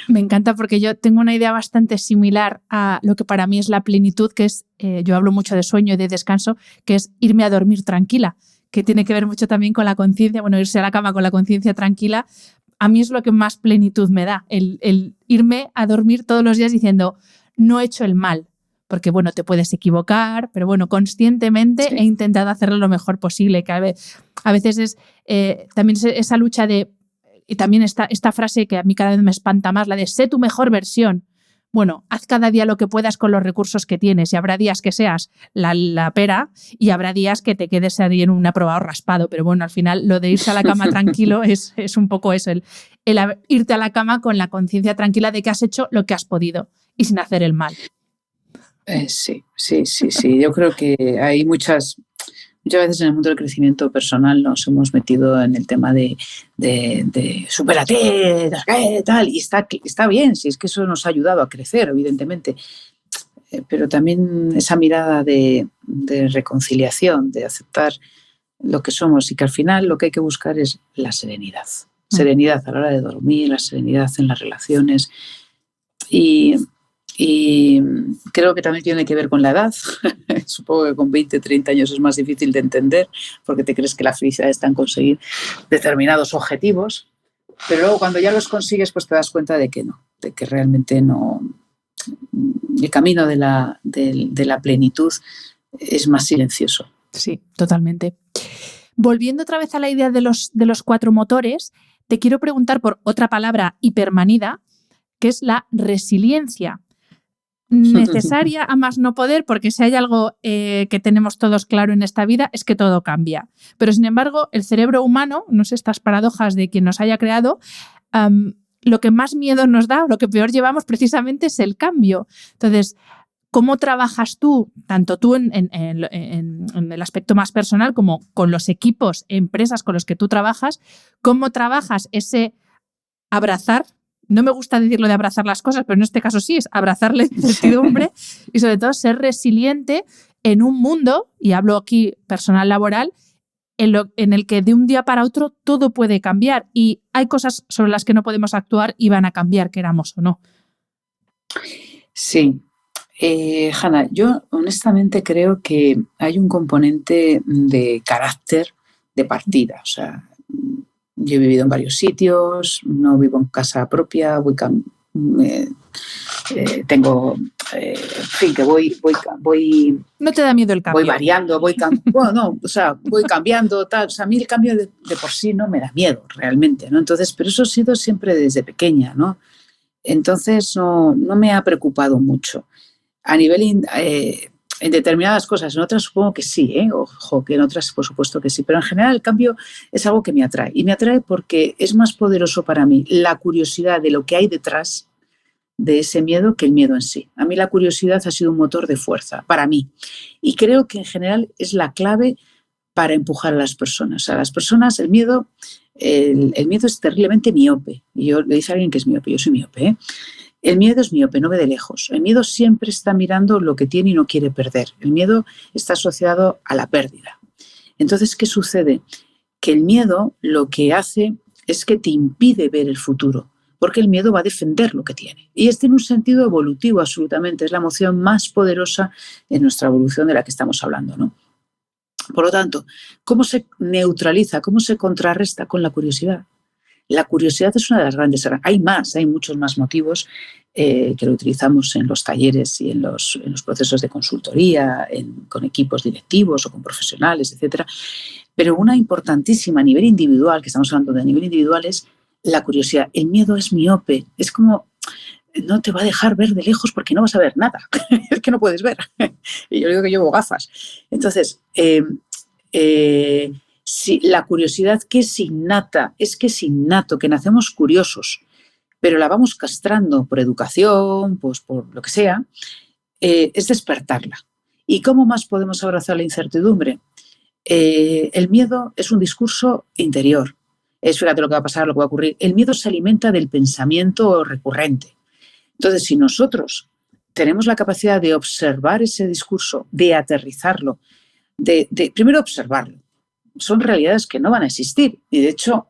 Me encanta porque yo tengo una idea bastante similar a lo que para mí es la plenitud, que es, yo hablo mucho de sueño y de descanso, que es irme a dormir tranquila, que tiene que ver mucho también con la conciencia, bueno, irse a la cama con la conciencia tranquila. A mí es lo que más plenitud me da, el irme a dormir todos los días diciendo, no he hecho el mal, porque bueno, te puedes equivocar, pero bueno, conscientemente he intentado hacerlo lo mejor posible, que a veces es también esa lucha de, y también esta frase que a mí cada vez me espanta más, la de sé tu mejor versión. Bueno, haz cada día lo que puedas con los recursos que tienes y habrá días que seas la pera y habrá días que te quedes ahí en un aprobado raspado, pero bueno, al final lo de irse a la cama tranquilo es un poco eso, el irte a la cama con la conciencia tranquila de que has hecho lo que has podido y sin hacer el mal. Sí. Yo creo que hay muchas veces en el mundo del crecimiento personal nos hemos metido en el tema de supérate, tal, y está bien, si es que eso nos ha ayudado a crecer, evidentemente, pero también esa mirada de reconciliación, de aceptar lo que somos y que al final lo que hay que buscar es la serenidad. Serenidad a la hora de dormir, la serenidad en las relaciones y creo que también tiene que ver con la edad. Supongo que con 20, 30 años es más difícil de entender porque te crees que la felicidad está en conseguir determinados objetivos, pero luego cuando ya los consigues pues te das cuenta de que no, de que realmente no. El camino de la plenitud es más silencioso. Sí, totalmente. Volviendo otra vez a la idea de los 4 motores, te quiero preguntar por otra palabra hipermanida, que es la resiliencia. Necesaria a más no poder, porque si hay algo que tenemos todos claro en esta vida es que todo cambia. Pero sin embargo, el cerebro humano, no sé, estas paradojas de quien nos haya creado, lo que más miedo nos da, o lo que peor llevamos precisamente es el cambio. Entonces, ¿cómo trabajas tú, tanto tú en el aspecto más personal como con los equipos, empresas con los que tú trabajas, cómo trabajas ese abrazar? No me gusta decirlo de abrazar las cosas, pero en este caso sí, es abrazar la incertidumbre y sobre todo ser resiliente en un mundo, y hablo aquí personal laboral, en el que de un día para otro todo puede cambiar y hay cosas sobre las que no podemos actuar y van a cambiar, queramos o no. Sí. Hanna, yo honestamente creo que hay un componente de carácter de partida, o sea, yo he vivido en varios sitios, no vivo en casa propia, tengo, en fin, que voy. ¿No te da miedo el cambio? Voy variando, voy cambiando, tal. O sea, a mí el cambio de por sí no me da miedo realmente, ¿no? Entonces, pero eso ha sido siempre desde pequeña, ¿no? Entonces no me ha preocupado mucho. A nivel en determinadas cosas, en otras supongo que sí, ojo, que en otras por supuesto que sí, pero en general el cambio es algo que me atrae y me atrae porque es más poderoso para mí la curiosidad de lo que hay detrás de ese miedo que el miedo en sí. A mí la curiosidad ha sido un motor de fuerza para mí y creo que en general es la clave para empujar a las personas. O sea, las personas, el miedo es terriblemente miope. Y yo le dice a alguien que es miope, yo soy miope, El miedo es miope, no ve de lejos. El miedo siempre está mirando lo que tiene y no quiere perder. El miedo está asociado a la pérdida. Entonces, ¿qué sucede? Que el miedo lo que hace es que te impide ver el futuro, porque el miedo va a defender lo que tiene. Y tiene un sentido evolutivo absolutamente. Es la emoción más poderosa en nuestra evolución de la que estamos hablando, ¿no? Por lo tanto, ¿cómo se neutraliza, cómo se contrarresta con la curiosidad? La curiosidad es una de las grandes. Hay muchos más motivos que lo utilizamos en los talleres y en los procesos de consultoría, con equipos directivos o con profesionales, etcétera. Pero una importantísima a nivel individual, que estamos hablando de nivel individual, es la curiosidad. El miedo es miope, es como no te va a dejar ver de lejos porque no vas a ver nada. Es que no puedes ver. Y yo digo que llevo gafas. Entonces, Si la curiosidad que es innata, es que es innato, que nacemos curiosos, pero la vamos castrando por educación, pues por lo que sea, es despertarla. ¿Y cómo más podemos abrazar la incertidumbre? El miedo es un discurso interior. Es fíjate lo que va a pasar, lo que va a ocurrir. El miedo se alimenta del pensamiento recurrente. Entonces, si nosotros tenemos la capacidad de observar ese discurso, de aterrizarlo, de primero observarlo, son realidades que no van a existir. Y de hecho,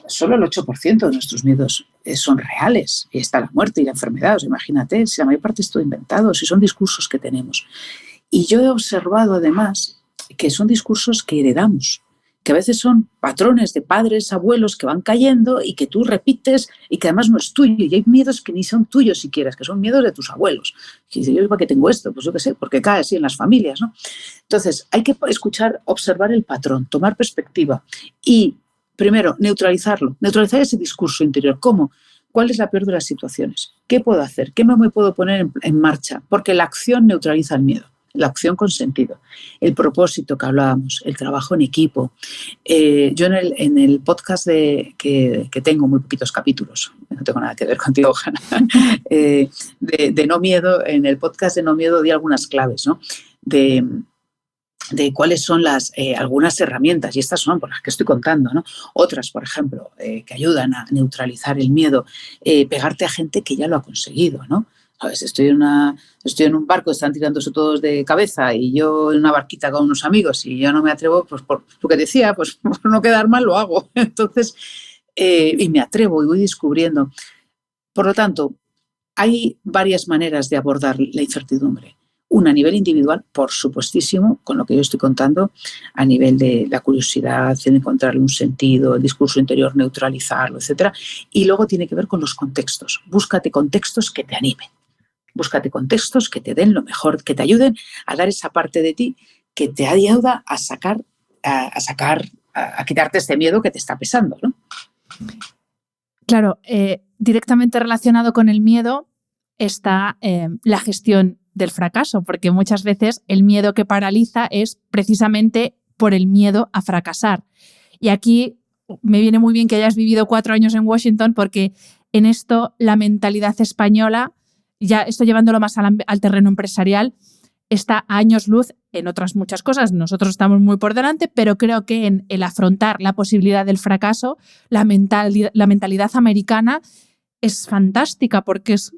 solo el 8% de nuestros miedos son reales. Y está la muerte y la enfermedad. O sea, imagínate, si la mayor parte es todo inventado, si son discursos que tenemos. Y yo he observado además que son discursos que heredamos, que a veces son patrones de padres, abuelos que van cayendo y que tú repites y que además no es tuyo. Y hay miedos que ni son tuyos siquiera, que son miedos de tus abuelos. Y dices, ¿yo para qué tengo esto? Pues yo qué sé, porque cae así en las familias, ¿no? Entonces, hay que escuchar, observar el patrón, tomar perspectiva y, primero, neutralizarlo, neutralizar ese discurso interior. ¿Cómo? ¿Cuál es la peor de las situaciones? ¿Qué puedo hacer? ¿Qué me puedo poner en marcha? Porque la acción neutraliza el miedo. La acción con sentido, el propósito que hablábamos, el trabajo en equipo. Yo en el podcast que tengo muy poquitos capítulos, no tengo nada que ver contigo, Hanna, de No Miedo, en el podcast de No Miedo di algunas claves, ¿no? De cuáles son algunas herramientas, y estas son por las que estoy contando, ¿no? Otras, por ejemplo, que ayudan a neutralizar el miedo, pegarte a gente que ya lo ha conseguido, ¿no? ¿Sabes? Estoy en un barco, están tirándose todos de cabeza y yo en una barquita con unos amigos y yo no me atrevo, pues por lo que decía, pues por no quedar mal lo hago. Entonces, y me atrevo y voy descubriendo. Por lo tanto, hay varias maneras de abordar la incertidumbre. Una a nivel individual, por supuestísimo, con lo que yo estoy contando, a nivel de la curiosidad, de encontrarle un sentido, el discurso interior, neutralizarlo, etc. Y luego tiene que ver con los contextos. Búscate contextos que te animen. Búscate contextos que te den lo mejor, que te ayuden a dar esa parte de ti que te ayuda a quitarte este miedo que te está pesando, ¿no? Claro, directamente relacionado con el miedo está la gestión del fracaso, porque muchas veces el miedo que paraliza es precisamente por el miedo a fracasar. Y aquí me viene muy bien que hayas vivido 4 años en Washington, porque en esto la mentalidad española, ya estoy llevándolo más al terreno empresarial, está a años luz en otras muchas cosas. Nosotros estamos muy por delante, pero creo que en el afrontar la posibilidad del fracaso, la mentalidad americana es fantástica porque es,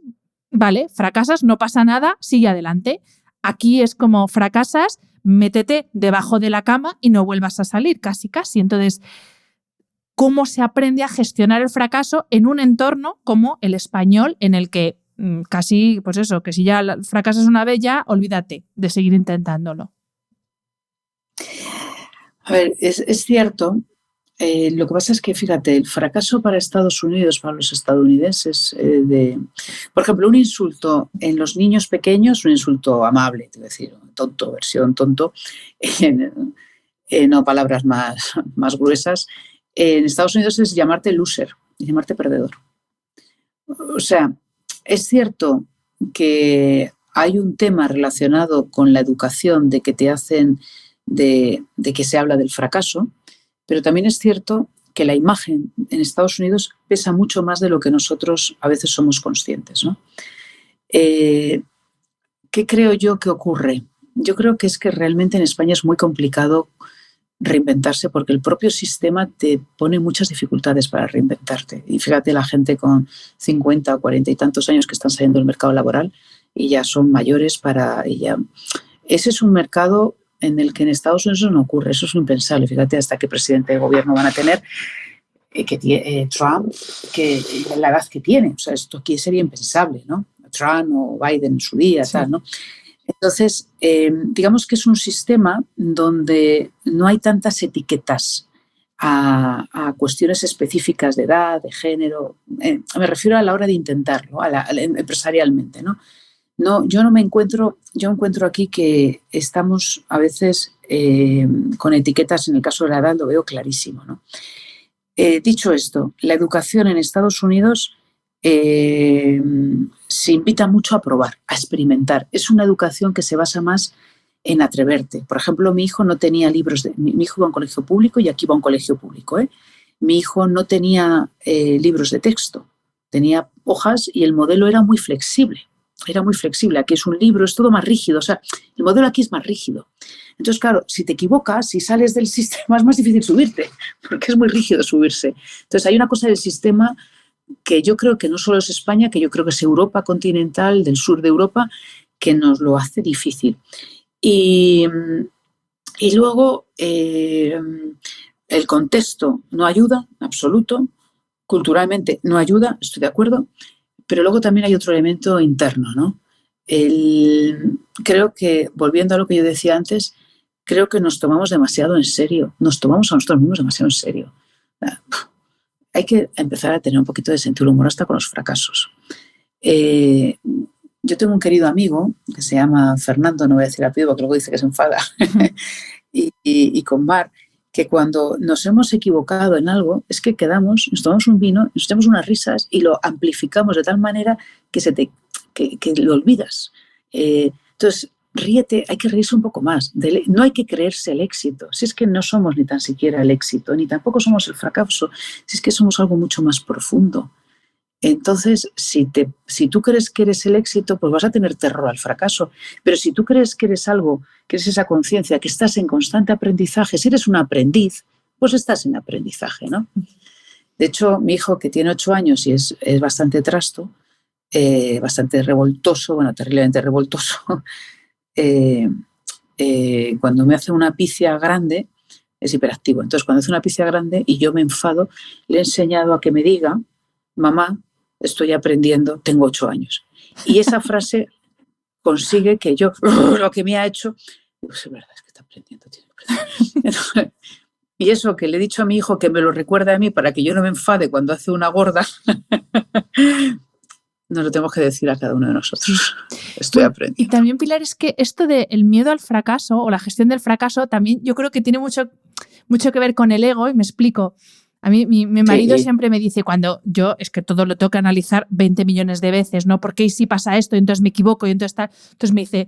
vale, fracasas, no pasa nada, sigue adelante. Aquí es como fracasas, métete debajo de la cama y no vuelvas a salir, casi, casi. Entonces, ¿cómo se aprende a gestionar el fracaso en un entorno como el español en el que casi, pues eso, que si ya fracasas una vez ya, olvídate de seguir intentándolo? A ver, es cierto. Lo que pasa es que, fíjate, el fracaso para Estados Unidos, para los estadounidenses, por ejemplo, un insulto en los niños pequeños, un insulto amable, es decir, tonto, versión tonto, no palabras más gruesas, en Estados Unidos es llamarte loser, llamarte perdedor. O sea, es cierto que hay un tema relacionado con la educación de que te hacen, de que se habla del fracaso, pero también es cierto que la imagen en Estados Unidos pesa mucho más de lo que nosotros a veces somos conscientes, ¿no? ¿Qué creo yo que ocurre? Yo creo que es que realmente en España es muy complicado reinventarse porque el propio sistema te pone muchas dificultades para reinventarte. Y fíjate la gente con 50 o 40 y tantos años que están saliendo del mercado laboral y ya son mayores Ese es un mercado en el que en Estados Unidos no ocurre, eso es impensable. Fíjate hasta qué presidente de gobierno van a tener Trump, que la edad que tiene. O sea, esto aquí sería impensable, ¿no? Trump o Biden en su día, sí. Tal, ¿no? Entonces, digamos que es un sistema donde no hay tantas etiquetas a cuestiones específicas de edad, de género. Me refiero a la hora de intentarlo, empresarialmente, ¿no? No, yo encuentro aquí que estamos a veces con etiquetas, en el caso de la edad lo veo clarísimo, ¿no? Dicho esto, la educación en Estados Unidos se invita mucho a probar, a experimentar. Es una educación que se basa más en atreverte. Por ejemplo, mi hijo no tenía libros, mi hijo iba a un colegio público y aquí va a un colegio público. Mi hijo no tenía libros de texto, tenía hojas y el modelo era muy flexible. Era muy flexible. Aquí es un libro, es todo más rígido. O sea, el modelo aquí es más rígido. Entonces, claro, si te equivocas, si sales del sistema, es más difícil subirte, porque es muy rígido subirse. Entonces, hay una cosa del sistema que yo creo que no solo es España, que yo creo que es Europa continental, del sur de Europa, que nos lo hace difícil. Y luego, el contexto no ayuda, en absoluto. Culturalmente no ayuda, estoy de acuerdo. Pero luego también hay otro elemento interno, ¿no? Creo que, volviendo a lo que yo decía antes, creo que nos tomamos demasiado en serio. Nos tomamos a nosotros mismos demasiado en serio. Hay que empezar a tener un poquito de sentido del humor hasta con los fracasos. Yo tengo un querido amigo que se llama Fernando, no voy a decir apellido porque luego dice que se enfada, y con Mar, que cuando nos hemos equivocado en algo es que quedamos, nos tomamos un vino, nos echamos unas risas y lo amplificamos de tal manera que que lo olvidas. Entonces, ríete, hay que reírse un poco más. No hay que creerse el éxito. Si es que no somos ni tan siquiera el éxito, ni tampoco somos el fracaso, si es que somos algo mucho más profundo. Entonces, si tú crees que eres el éxito, pues vas a tener terror al fracaso. Pero si tú crees que eres algo, que eres esa conciencia, que estás en constante aprendizaje, si eres un aprendiz, pues estás en aprendizaje, ¿no? De hecho, mi hijo, que tiene 8 años y es bastante trasto, bastante revoltoso, bueno, terriblemente revoltoso, cuando me hace una pifia grande, es hiperactivo. Entonces, cuando hace una pifia grande y yo me enfado, le he enseñado a que me diga: mamá, estoy aprendiendo, tengo 8 años. Y esa frase consigue que yo, lo que me ha hecho, pues es verdad, es que está aprendiendo, tiene que aprender. Y eso que le he dicho a mi hijo que me lo recuerda a mí para que yo no me enfade cuando hace una gorda, nos lo tenemos que decir a cada uno de nosotros. Estoy aprendiendo. Y también, Pilar, es que esto del miedo al fracaso o la gestión del fracaso también yo creo que tiene mucho que ver con el ego, y me explico. A mí, mi marido siempre me dice, cuando yo, es que todo lo tengo que analizar 20 millones de veces, ¿no? ¿Por qué si pasa esto? Y entonces me equivoco y entonces tal. Entonces me dice,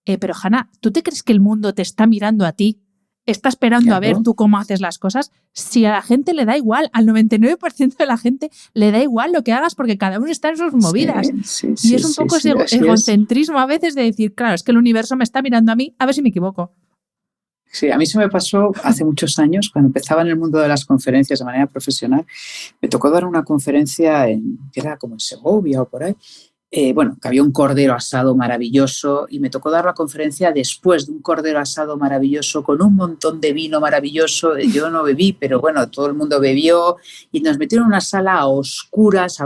pero Hanna, ¿tú te crees que el mundo te está mirando a ti? ¿Está esperando a ver tú cómo haces las cosas? Si a la gente le da igual, al 99% de la gente le da igual lo que hagas porque cada uno está en sus movidas. Y es un poco ese egocentrismo a veces de decir, claro, es que el universo me está mirando a mí, a ver si me equivoco. Sí, a mí se me pasó hace muchos años, cuando empezaba en el mundo de las conferencias de manera profesional. Me tocó dar una conferencia que era como en Segovia o por ahí. Bueno, que había un cordero asado maravilloso y me tocó dar la conferencia después de un cordero asado maravilloso con un montón de vino maravilloso. Yo no bebí, pero bueno, todo el mundo bebió y nos metieron en una sala a oscuras,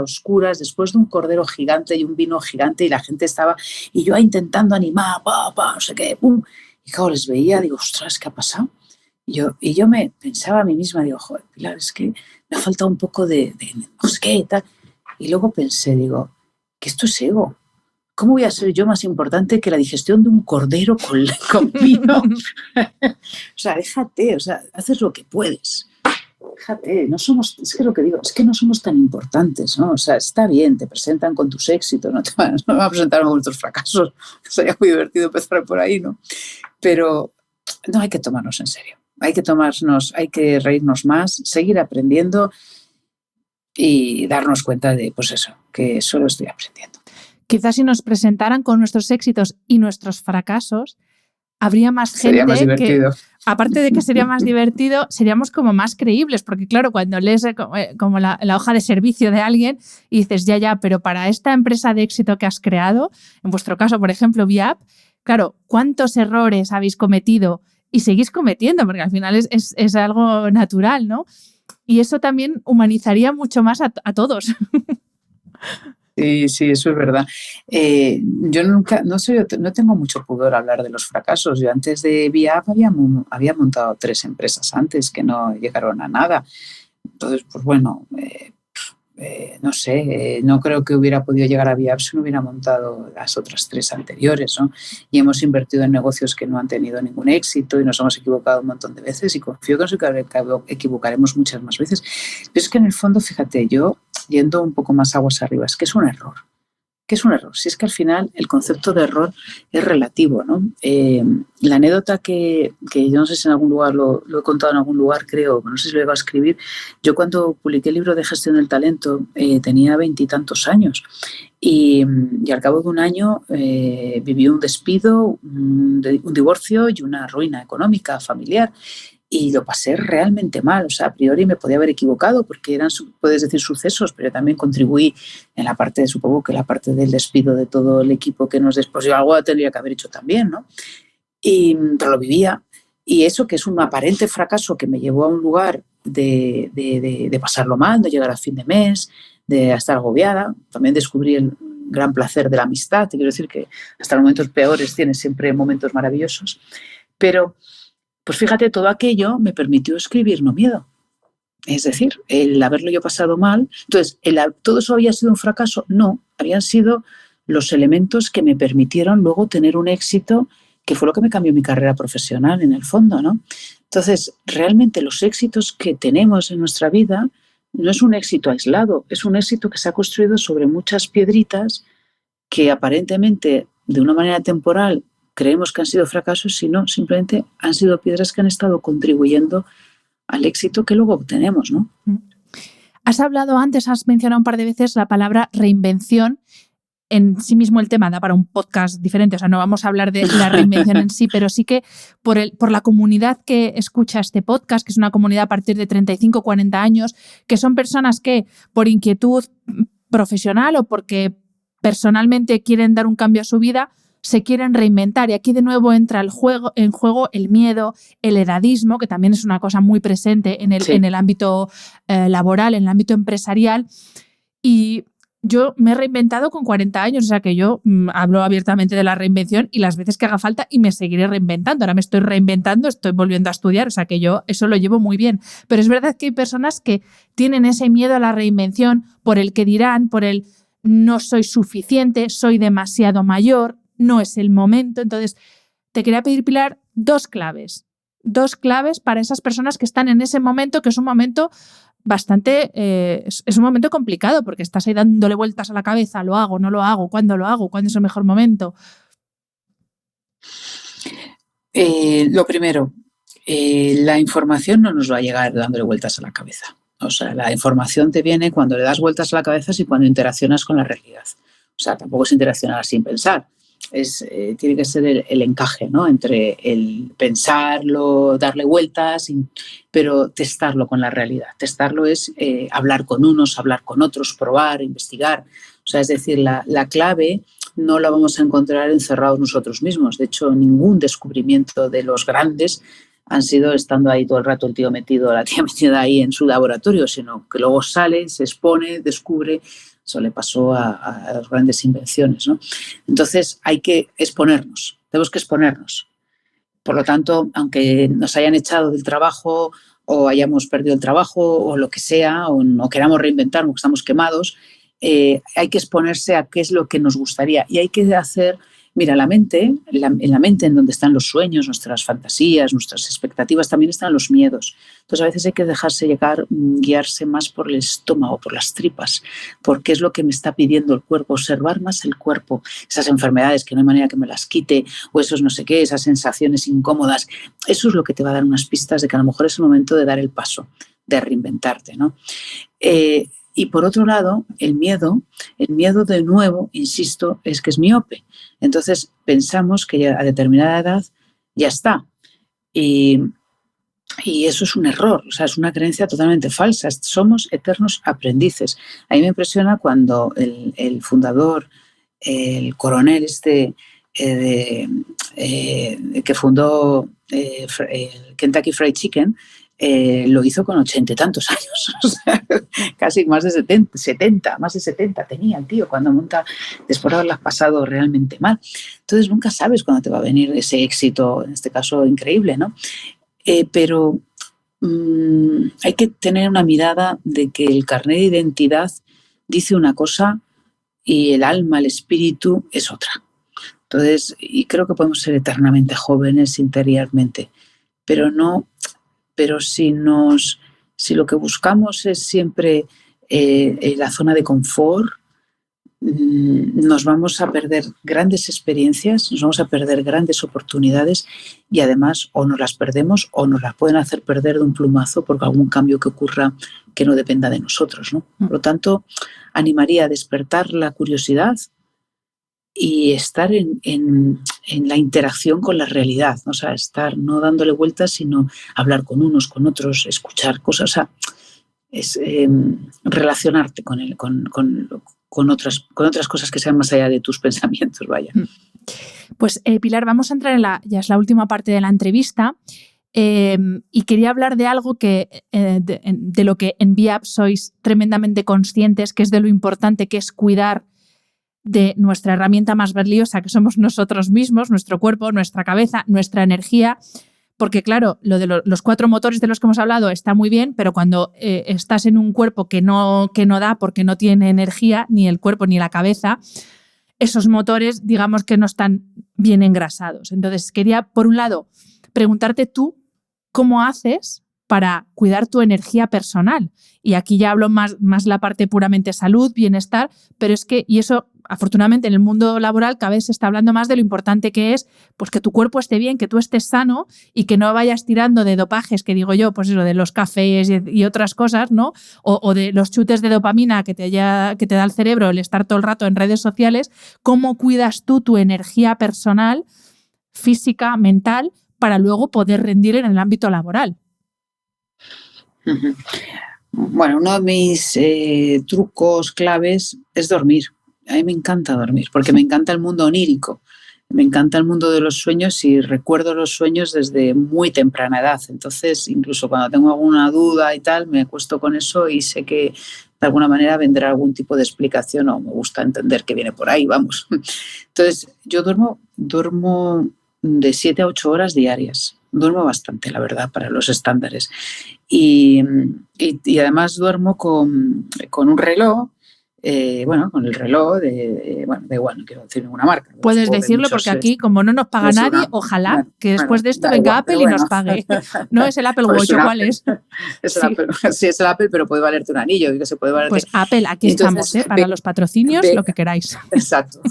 después de un cordero gigante y un vino gigante y la gente estaba, y yo intentando animar, no sé qué, pum. Y claro, les veía, digo, ostras, ¿qué ha pasado? Y yo me pensaba a mí misma, digo, joder, Pilar, es que me ha faltado un poco de no sé qué, tal. Y luego pensé, digo, que esto es ego. ¿Cómo voy a ser yo más importante que la digestión de un cordero con vino? O sea, déjate, o sea, haces lo que puedes. Déjate, no somos, es que lo que digo, es que no somos tan importantes, ¿no? O sea, está bien, te presentan con tus éxitos, no me van a presentar con tus fracasos. Sería muy divertido empezar por ahí, ¿no? Pero no hay que tomarnos en serio. Hay que reírnos más, seguir aprendiendo y darnos cuenta de, pues eso, que solo estoy aprendiendo. Quizás si nos presentaran con nuestros éxitos y nuestros fracasos, habría más gente. Sería más divertido. Aparte de que sería más divertido, seríamos como más creíbles, porque claro, cuando lees como la hoja de servicio de alguien y dices, ya, pero para esta empresa de éxito que has creado, en vuestro caso, por ejemplo, Viap, claro, ¿cuántos errores habéis cometido y seguís cometiendo? Porque al final es algo natural, ¿no? Y eso también humanizaría mucho más a todos. Sí, eso es verdad. Yo no tengo mucho pudor a hablar de los fracasos. Yo antes de Viap había montado 3 empresas antes que no llegaron a nada. Entonces, pues bueno, no sé, no creo que hubiera podido llegar a Viap si no hubiera montado las otras 3 anteriores, ¿no? Y hemos invertido en negocios que no han tenido ningún éxito y nos hemos equivocado un montón de veces y confío que nos equivocaremos muchas más veces. Pero es que en el fondo, fíjate, yo yendo un poco más aguas arriba, es que es un error. ¿Qué es un error? Si es que al final el concepto de error es relativo, ¿no? La anécdota que yo no sé si en algún lugar lo he contado en algún lugar, creo, no sé si lo iba a escribir. Yo cuando publiqué el libro de gestión del talento tenía 20 y tantos años y al cabo de un año viví un despido, un divorcio y una ruina económica familiar. Y lo pasé realmente mal, o sea, a priori me podía haber equivocado porque eran, puedes decir, sucesos, pero yo también contribuí en la parte, supongo que la parte del despido de todo el equipo que nos después yo algo tendría que haber hecho también, ¿no? Pero lo vivía. Y eso que es un aparente fracaso que me llevó a un lugar de pasarlo mal, de llegar a fin de mes, de estar agobiada. También descubrí el gran placer de la amistad. Te quiero decir que hasta los momentos peores tienes siempre momentos maravillosos. Pero pues fíjate, todo aquello me permitió escribir No miedo. Es decir, el haberlo yo pasado mal. Entonces, ¿todo eso había sido un fracaso? No, habían sido los elementos que me permitieron luego tener un éxito que fue lo que me cambió mi carrera profesional en el fondo, ¿no? Entonces, realmente los éxitos que tenemos en nuestra vida no es un éxito aislado, es un éxito que se ha construido sobre muchas piedritas que aparentemente, de una manera temporal, creemos que han sido fracasos, sino simplemente han sido piedras que han estado contribuyendo al éxito que luego obtenemos, ¿no? Has hablado antes, has mencionado un par de veces la palabra reinvención. En sí mismo el tema da para un podcast diferente, o sea, no vamos a hablar de la reinvención en sí, pero sí que por la comunidad que escucha este podcast, que es una comunidad a partir de 35, 40 años, que son personas que por inquietud profesional o porque personalmente quieren dar un cambio a su vida, se quieren reinventar. Y aquí de nuevo entra en juego el miedo, el edadismo, que también es una cosa muy presente en el ámbito laboral, en el ámbito empresarial. Y yo me he reinventado con 40 años, o sea que yo hablo abiertamente de la reinvención y las veces que haga falta y me seguiré reinventando. Ahora me estoy reinventando, estoy volviendo a estudiar, o sea que yo eso lo llevo muy bien. Pero es verdad que hay personas que tienen ese miedo a la reinvención por el que dirán, por el no soy suficiente, soy demasiado mayor, no es el momento. Entonces, te quería pedir, Pilar, dos claves para esas personas que están en ese momento, que es un momento bastante, es un momento complicado porque estás ahí dándole vueltas a la cabeza, lo hago, no lo hago, ¿cuándo lo hago? ¿Cuándo es el mejor momento? Lo primero, la información no nos va a llegar dándole vueltas a la cabeza. O sea, la información te viene cuando le das vueltas a la cabeza y cuando interaccionas con la realidad. O sea, tampoco es interaccionar sin pensar. Tiene que ser el encaje, ¿no? Entre el pensarlo, darle vueltas, pero testarlo con la realidad. Testarlo es hablar con unos, hablar con otros, probar, investigar. O sea, es decir, la clave no la vamos a encontrar encerrados nosotros mismos. De hecho, ningún descubrimiento de los grandes han sido estando ahí todo el rato el tío metido, la tía metida ahí en su laboratorio, sino que luego sale, se expone, descubre. Eso le pasó a las grandes invenciones, ¿no? Entonces hay que exponernos, tenemos que exponernos. Por lo tanto, aunque nos hayan echado del trabajo o hayamos perdido el trabajo o lo que sea, o no queramos reinventar porque estamos quemados, hay que exponerse a qué es lo que nos gustaría y hay que hacer. Mira, la mente, en la mente en donde están los sueños, nuestras fantasías, nuestras expectativas, también están los miedos. Entonces a veces hay que dejarse guiarse más por el estómago, por las tripas, porque es lo que me está pidiendo el cuerpo, observar más el cuerpo, esas enfermedades que no hay manera que me las quite, o esos no sé qué, esas sensaciones incómodas. Eso es lo que te va a dar unas pistas de que a lo mejor es el momento de dar el paso, de reinventarte, ¿no? Y por otro lado, el miedo de nuevo, insisto, es que es miope. Entonces pensamos que ya a determinada edad ya está. Y eso es un error, o sea, es una creencia totalmente falsa. Somos eternos aprendices. A mí me impresiona cuando el fundador, el coronel que fundó el Kentucky Fried Chicken, lo hizo con 80 y tantos años, o sea, casi más de 70, más de 70 tenía el tío cuando monta, después de haberlas pasado realmente mal. Entonces nunca sabes cuándo te va a venir ese éxito, en este caso increíble, ¿no? Pero hay que tener una mirada de que el carnet de identidad dice una cosa y el alma, el espíritu es otra. Entonces, y creo que podemos ser eternamente jóvenes interiormente, pero si lo que buscamos es siempre la zona de confort, nos vamos a perder grandes experiencias, nos vamos a perder grandes oportunidades y además o nos las perdemos o nos las pueden hacer perder de un plumazo por algún cambio que ocurra que no dependa de nosotros, ¿no? Por lo tanto, animaría a despertar la curiosidad y estar en la interacción con la realidad, ¿no? O sea, estar no dándole vueltas, sino hablar con unos, con otros, escuchar cosas, o sea, es relacionarte con otras cosas que sean más allá de tus pensamientos, vaya. Pues Pilar, vamos a entrar ya es la última parte de la entrevista y quería hablar de algo que de lo que en VIAP sois tremendamente conscientes, que es de lo importante que es cuidar de nuestra herramienta más valiosa, que somos nosotros mismos, nuestro cuerpo, nuestra cabeza, nuestra energía. Porque claro, lo de los 4 motores de los que hemos hablado está muy bien, pero cuando estás en un cuerpo que no da porque no tiene energía, ni el cuerpo ni la cabeza, esos motores digamos que no están bien engrasados. Entonces quería, por un lado, preguntarte tú cómo haces para cuidar tu energía personal. Y aquí ya hablo más la parte puramente salud, bienestar, pero es que, y eso afortunadamente en el mundo laboral cada vez se está hablando más de lo importante que es pues que tu cuerpo esté bien, que tú estés sano y que no vayas tirando de dopajes, que digo yo, pues eso, de los cafés y otras cosas, ¿no? O de los chutes de dopamina que te da el cerebro el estar todo el rato en redes sociales. ¿Cómo cuidas tú tu energía personal, física, mental, para luego poder rendir en el ámbito laboral? Bueno, uno de mis trucos claves es dormir. A mí me encanta dormir porque me encanta el mundo onírico, me encanta el mundo de los sueños y recuerdo los sueños desde muy temprana edad. Entonces, incluso cuando tengo alguna duda y tal, me acuesto con eso y sé que de alguna manera vendrá algún tipo de explicación o me gusta entender que viene por ahí, vamos. Entonces, yo duermo de 7 a 8 horas diarias. Duermo bastante, la verdad, para los estándares. Y además duermo con un reloj, con el reloj da igual, no quiero decir ninguna marca. Puedes decirlo porque aquí, como no nos paga nadie, ojalá que después de esto venga igual, Apple y nos pague. No es el Apple Watch, ¿cuál es? Es el Apple, sí, es el Apple, pero puede valerte un anillo. Que se puede valerte. Pues Apple, aquí entonces, estamos, para los patrocinios, lo que queráis. Exacto.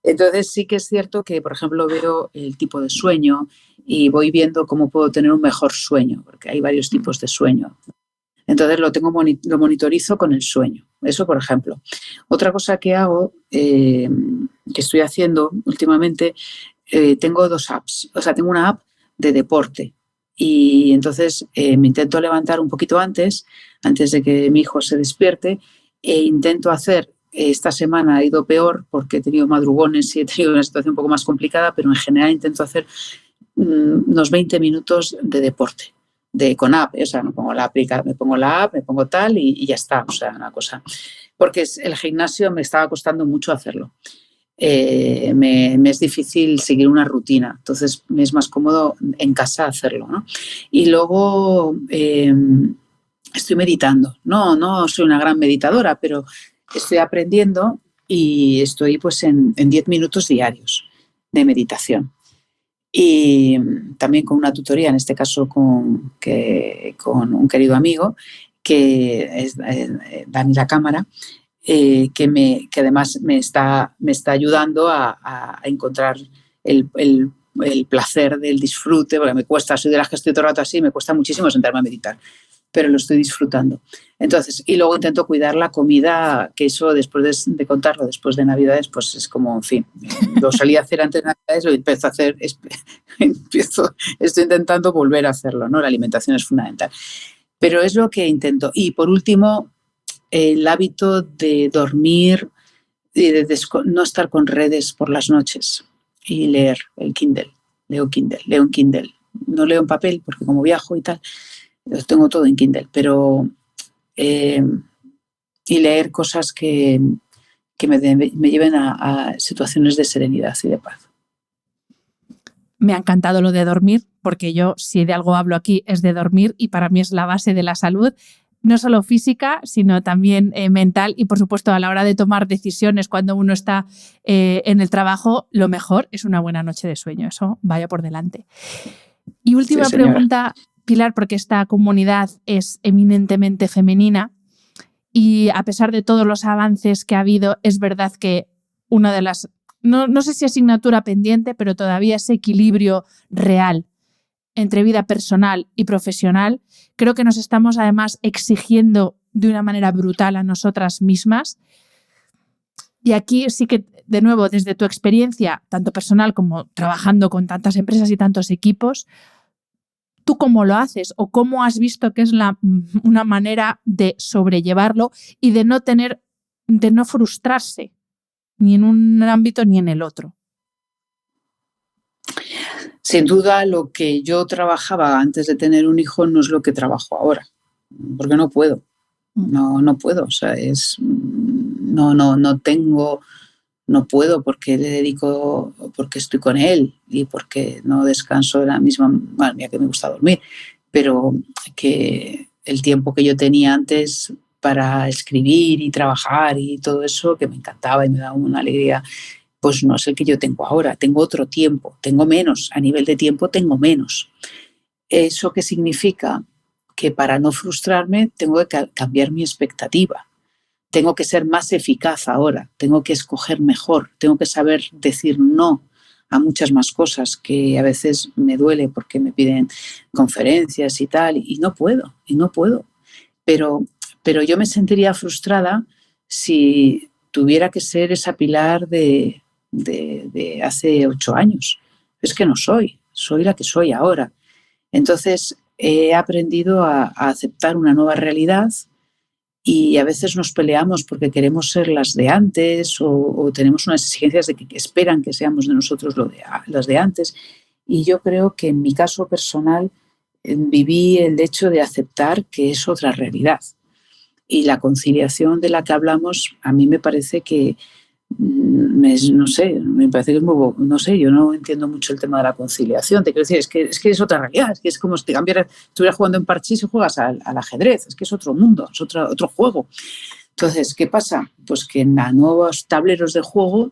Entonces sí que es cierto que, por ejemplo, veo el tipo de sueño y voy viendo cómo puedo tener un mejor sueño, porque hay varios tipos de sueño. Entonces lo monitorizo con el sueño. Eso, por ejemplo. Otra cosa que hago, que estoy haciendo últimamente, tengo 2 apps. O sea, tengo una app de deporte y entonces me intento levantar un poquito antes de que mi hijo se despierte e intento hacer, esta semana ha ido peor porque he tenido madrugones y he tenido una situación un poco más complicada, pero en general intento hacer unos 20 minutos de deporte. Con app, o sea, me pongo la app, me pongo tal y ya está, o sea, una cosa. Porque el gimnasio me estaba costando mucho hacerlo. Me es difícil seguir una rutina, entonces me es más cómodo en casa hacerlo, ¿no? Y luego estoy meditando. No soy una gran meditadora, pero estoy aprendiendo y estoy pues en 10 minutos diarios de meditación. Y también con una tutoría, en este caso con un querido amigo que es Dani La Cámara, que además me está ayudando a encontrar el placer del disfrute, porque me cuesta, soy de las que estoy todo el rato así, me cuesta muchísimo sentarme a meditar, pero lo estoy disfrutando. Entonces, y luego intento cuidar la comida, que eso después de contarlo, después de Navidades, pues es como, en fin, lo salí a hacer antes de Navidades, lo empiezo a hacer, estoy intentando volver a hacerlo, ¿no? La alimentación es fundamental. Pero es lo que intento. Y por último, el hábito de dormir y de no estar con redes por las noches y leer el Kindle. Leo en Kindle. No leo en papel porque como viajo y tal, lo tengo todo en Kindle, pero y leer cosas que me lleven a situaciones de serenidad y de paz. Me ha encantado lo de dormir, porque yo, si de algo hablo aquí, es de dormir y para mí es la base de la salud, no solo física, sino también mental y, por supuesto, a la hora de tomar decisiones cuando uno está en el trabajo, lo mejor es una buena noche de sueño, eso vaya por delante. Y última pregunta, Pilar, porque esta comunidad es eminentemente femenina Y a pesar de todos los avances que ha habido, es verdad que una de las, no sé si asignatura pendiente, pero todavía ese equilibrio real entre vida personal y profesional, creo que nos estamos además exigiendo de una manera brutal a nosotras mismas. Y aquí sí que, de nuevo, desde tu experiencia, tanto personal como trabajando con tantas empresas y tantos equipos, ¿tú cómo lo haces o cómo has visto que es una manera de sobrellevarlo y de no frustrarse ni en un ámbito ni en el otro? Sin duda, lo que yo trabajaba antes de tener un hijo no es lo que trabajo ahora, porque no puedo. No puedo, o sea, no puedo porque le dedico, porque estoy con él y porque no descanso de la misma, bueno, mira que me gusta dormir, pero que el tiempo que yo tenía antes para escribir y trabajar y todo eso, que me encantaba y me daba una alegría, pues no es el que yo tengo ahora, tengo otro tiempo, tengo menos, a nivel de tiempo tengo menos. ¿Eso qué significa? Que para no frustrarme tengo que cambiar mi expectativa. Tengo que ser más eficaz ahora, tengo que escoger mejor, tengo que saber decir no a muchas más cosas que a veces me duele porque me piden conferencias y tal, y no puedo. Pero yo me sentiría frustrada si tuviera que ser esa Pilar de hace 8 años. Es que no soy la que soy ahora. Entonces he aprendido a aceptar una nueva realidad y a veces nos peleamos porque queremos ser las de antes o tenemos unas exigencias de que esperan que seamos de nosotros las de antes. Y yo creo que en mi caso personal viví el hecho de aceptar que es otra realidad. Y la conciliación de la que hablamos a mí me parece que no sé, me parece que es muy, no sé, yo no entiendo mucho el tema de la conciliación. Te quiero decir, es que es otra realidad, es que es como si te estuvieras jugando en parchís y juegas al ajedrez, es que es otro mundo, es otro juego. Entonces, ¿qué pasa? Pues que en los nuevos tableros de juego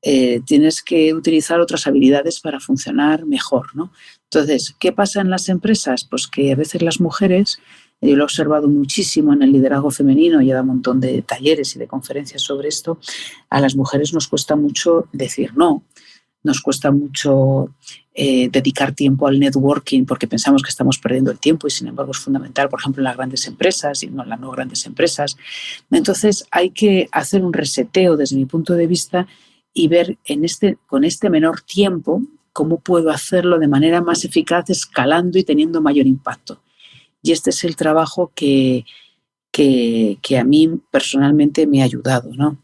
tienes que utilizar otras habilidades para funcionar mejor, ¿no? Entonces, ¿qué pasa en las empresas? Pues que a veces las mujeres, yo lo he observado muchísimo en el liderazgo femenino y he dado un montón de talleres y de conferencias sobre esto, a las mujeres nos cuesta mucho decir no, nos cuesta mucho dedicar tiempo al networking porque pensamos que estamos perdiendo el tiempo y sin embargo es fundamental, por ejemplo, en las grandes empresas y no en las no grandes empresas. Entonces hay que hacer un reseteo desde mi punto de vista y ver con este menor tiempo cómo puedo hacerlo de manera más eficaz, escalando y teniendo mayor impacto. Y este es el trabajo que a mí personalmente me ha ayudado, ¿no?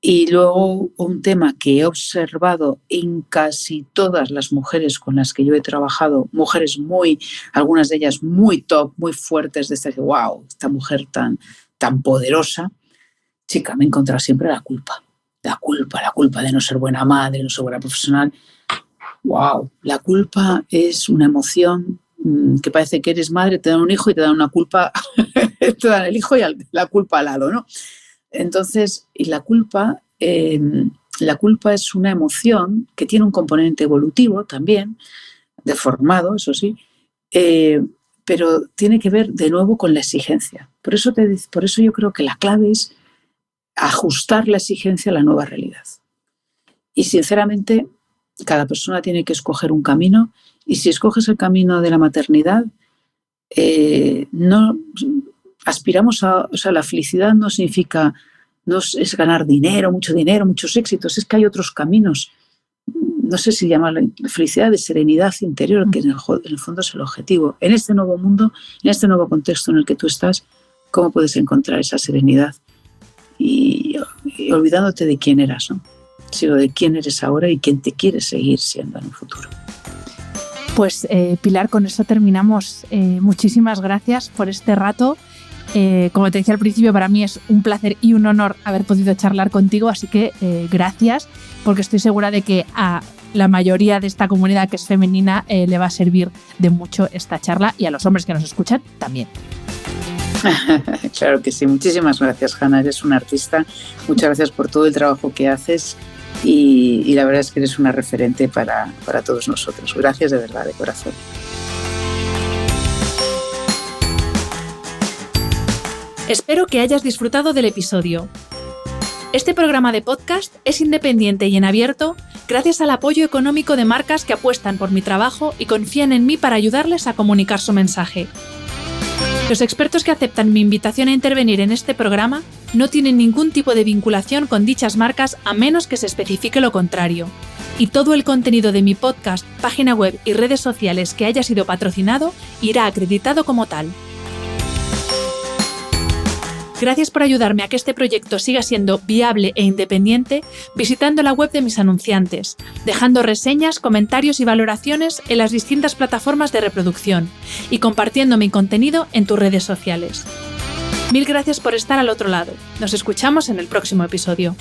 Y luego un tema que he observado en casi todas las mujeres con las que yo he trabajado, mujeres algunas de ellas muy top, muy fuertes, de este, wow, esta mujer tan poderosa, chica, me he encontrado siempre la culpa de no ser buena madre, no ser buena profesional. Wow, la culpa es una emoción que parece que eres madre, te dan un hijo y te dan una culpa, te dan el hijo y la culpa al lado, ¿no? Entonces, y la culpa es una emoción que tiene un componente evolutivo también, deformado, eso sí, pero tiene que ver de nuevo con la exigencia. Por eso yo creo que la clave es ajustar la exigencia a la nueva realidad. Y sinceramente, cada persona tiene que escoger un camino y si escoges el camino de la maternidad, no aspiramos o sea, la felicidad no significa, no es ganar dinero, muchos éxitos, es que hay otros caminos. No sé si llamarlo felicidad, de serenidad interior, que en el fondo es el objetivo. En este nuevo mundo, en este nuevo contexto en el que tú estás, ¿cómo puedes encontrar esa serenidad? Y olvidándote de quién eras, ¿no? Sino de quién eres ahora y quién te quieres seguir siendo en un futuro. Pues Pilar, con eso terminamos. Muchísimas gracias por este rato. Como te decía al principio, para mí es un placer y un honor haber podido charlar contigo, así que gracias, porque estoy segura de que a la mayoría de esta comunidad que es femenina le va a servir de mucho esta charla y a los hombres que nos escuchan también. Claro que sí, muchísimas gracias, Hanna, eres una artista, muchas gracias por todo el trabajo que haces y la verdad es que eres una referente para todos nosotros. Gracias de verdad, de corazón. Espero que hayas disfrutado del episodio. Este programa de podcast es independiente y en abierto gracias al apoyo económico de marcas que apuestan por mi trabajo y confían en mí para ayudarles a comunicar su mensaje. Los expertos que aceptan mi invitación a intervenir en este programa no tienen ningún tipo de vinculación con dichas marcas a menos que se especifique lo contrario. Y todo el contenido de mi podcast, página web y redes sociales que haya sido patrocinado irá acreditado como tal. Gracias por ayudarme a que este proyecto siga siendo viable e independiente visitando la web de mis anunciantes, dejando reseñas, comentarios y valoraciones en las distintas plataformas de reproducción y compartiendo mi contenido en tus redes sociales. Mil gracias por estar al otro lado. Nos escuchamos en el próximo episodio.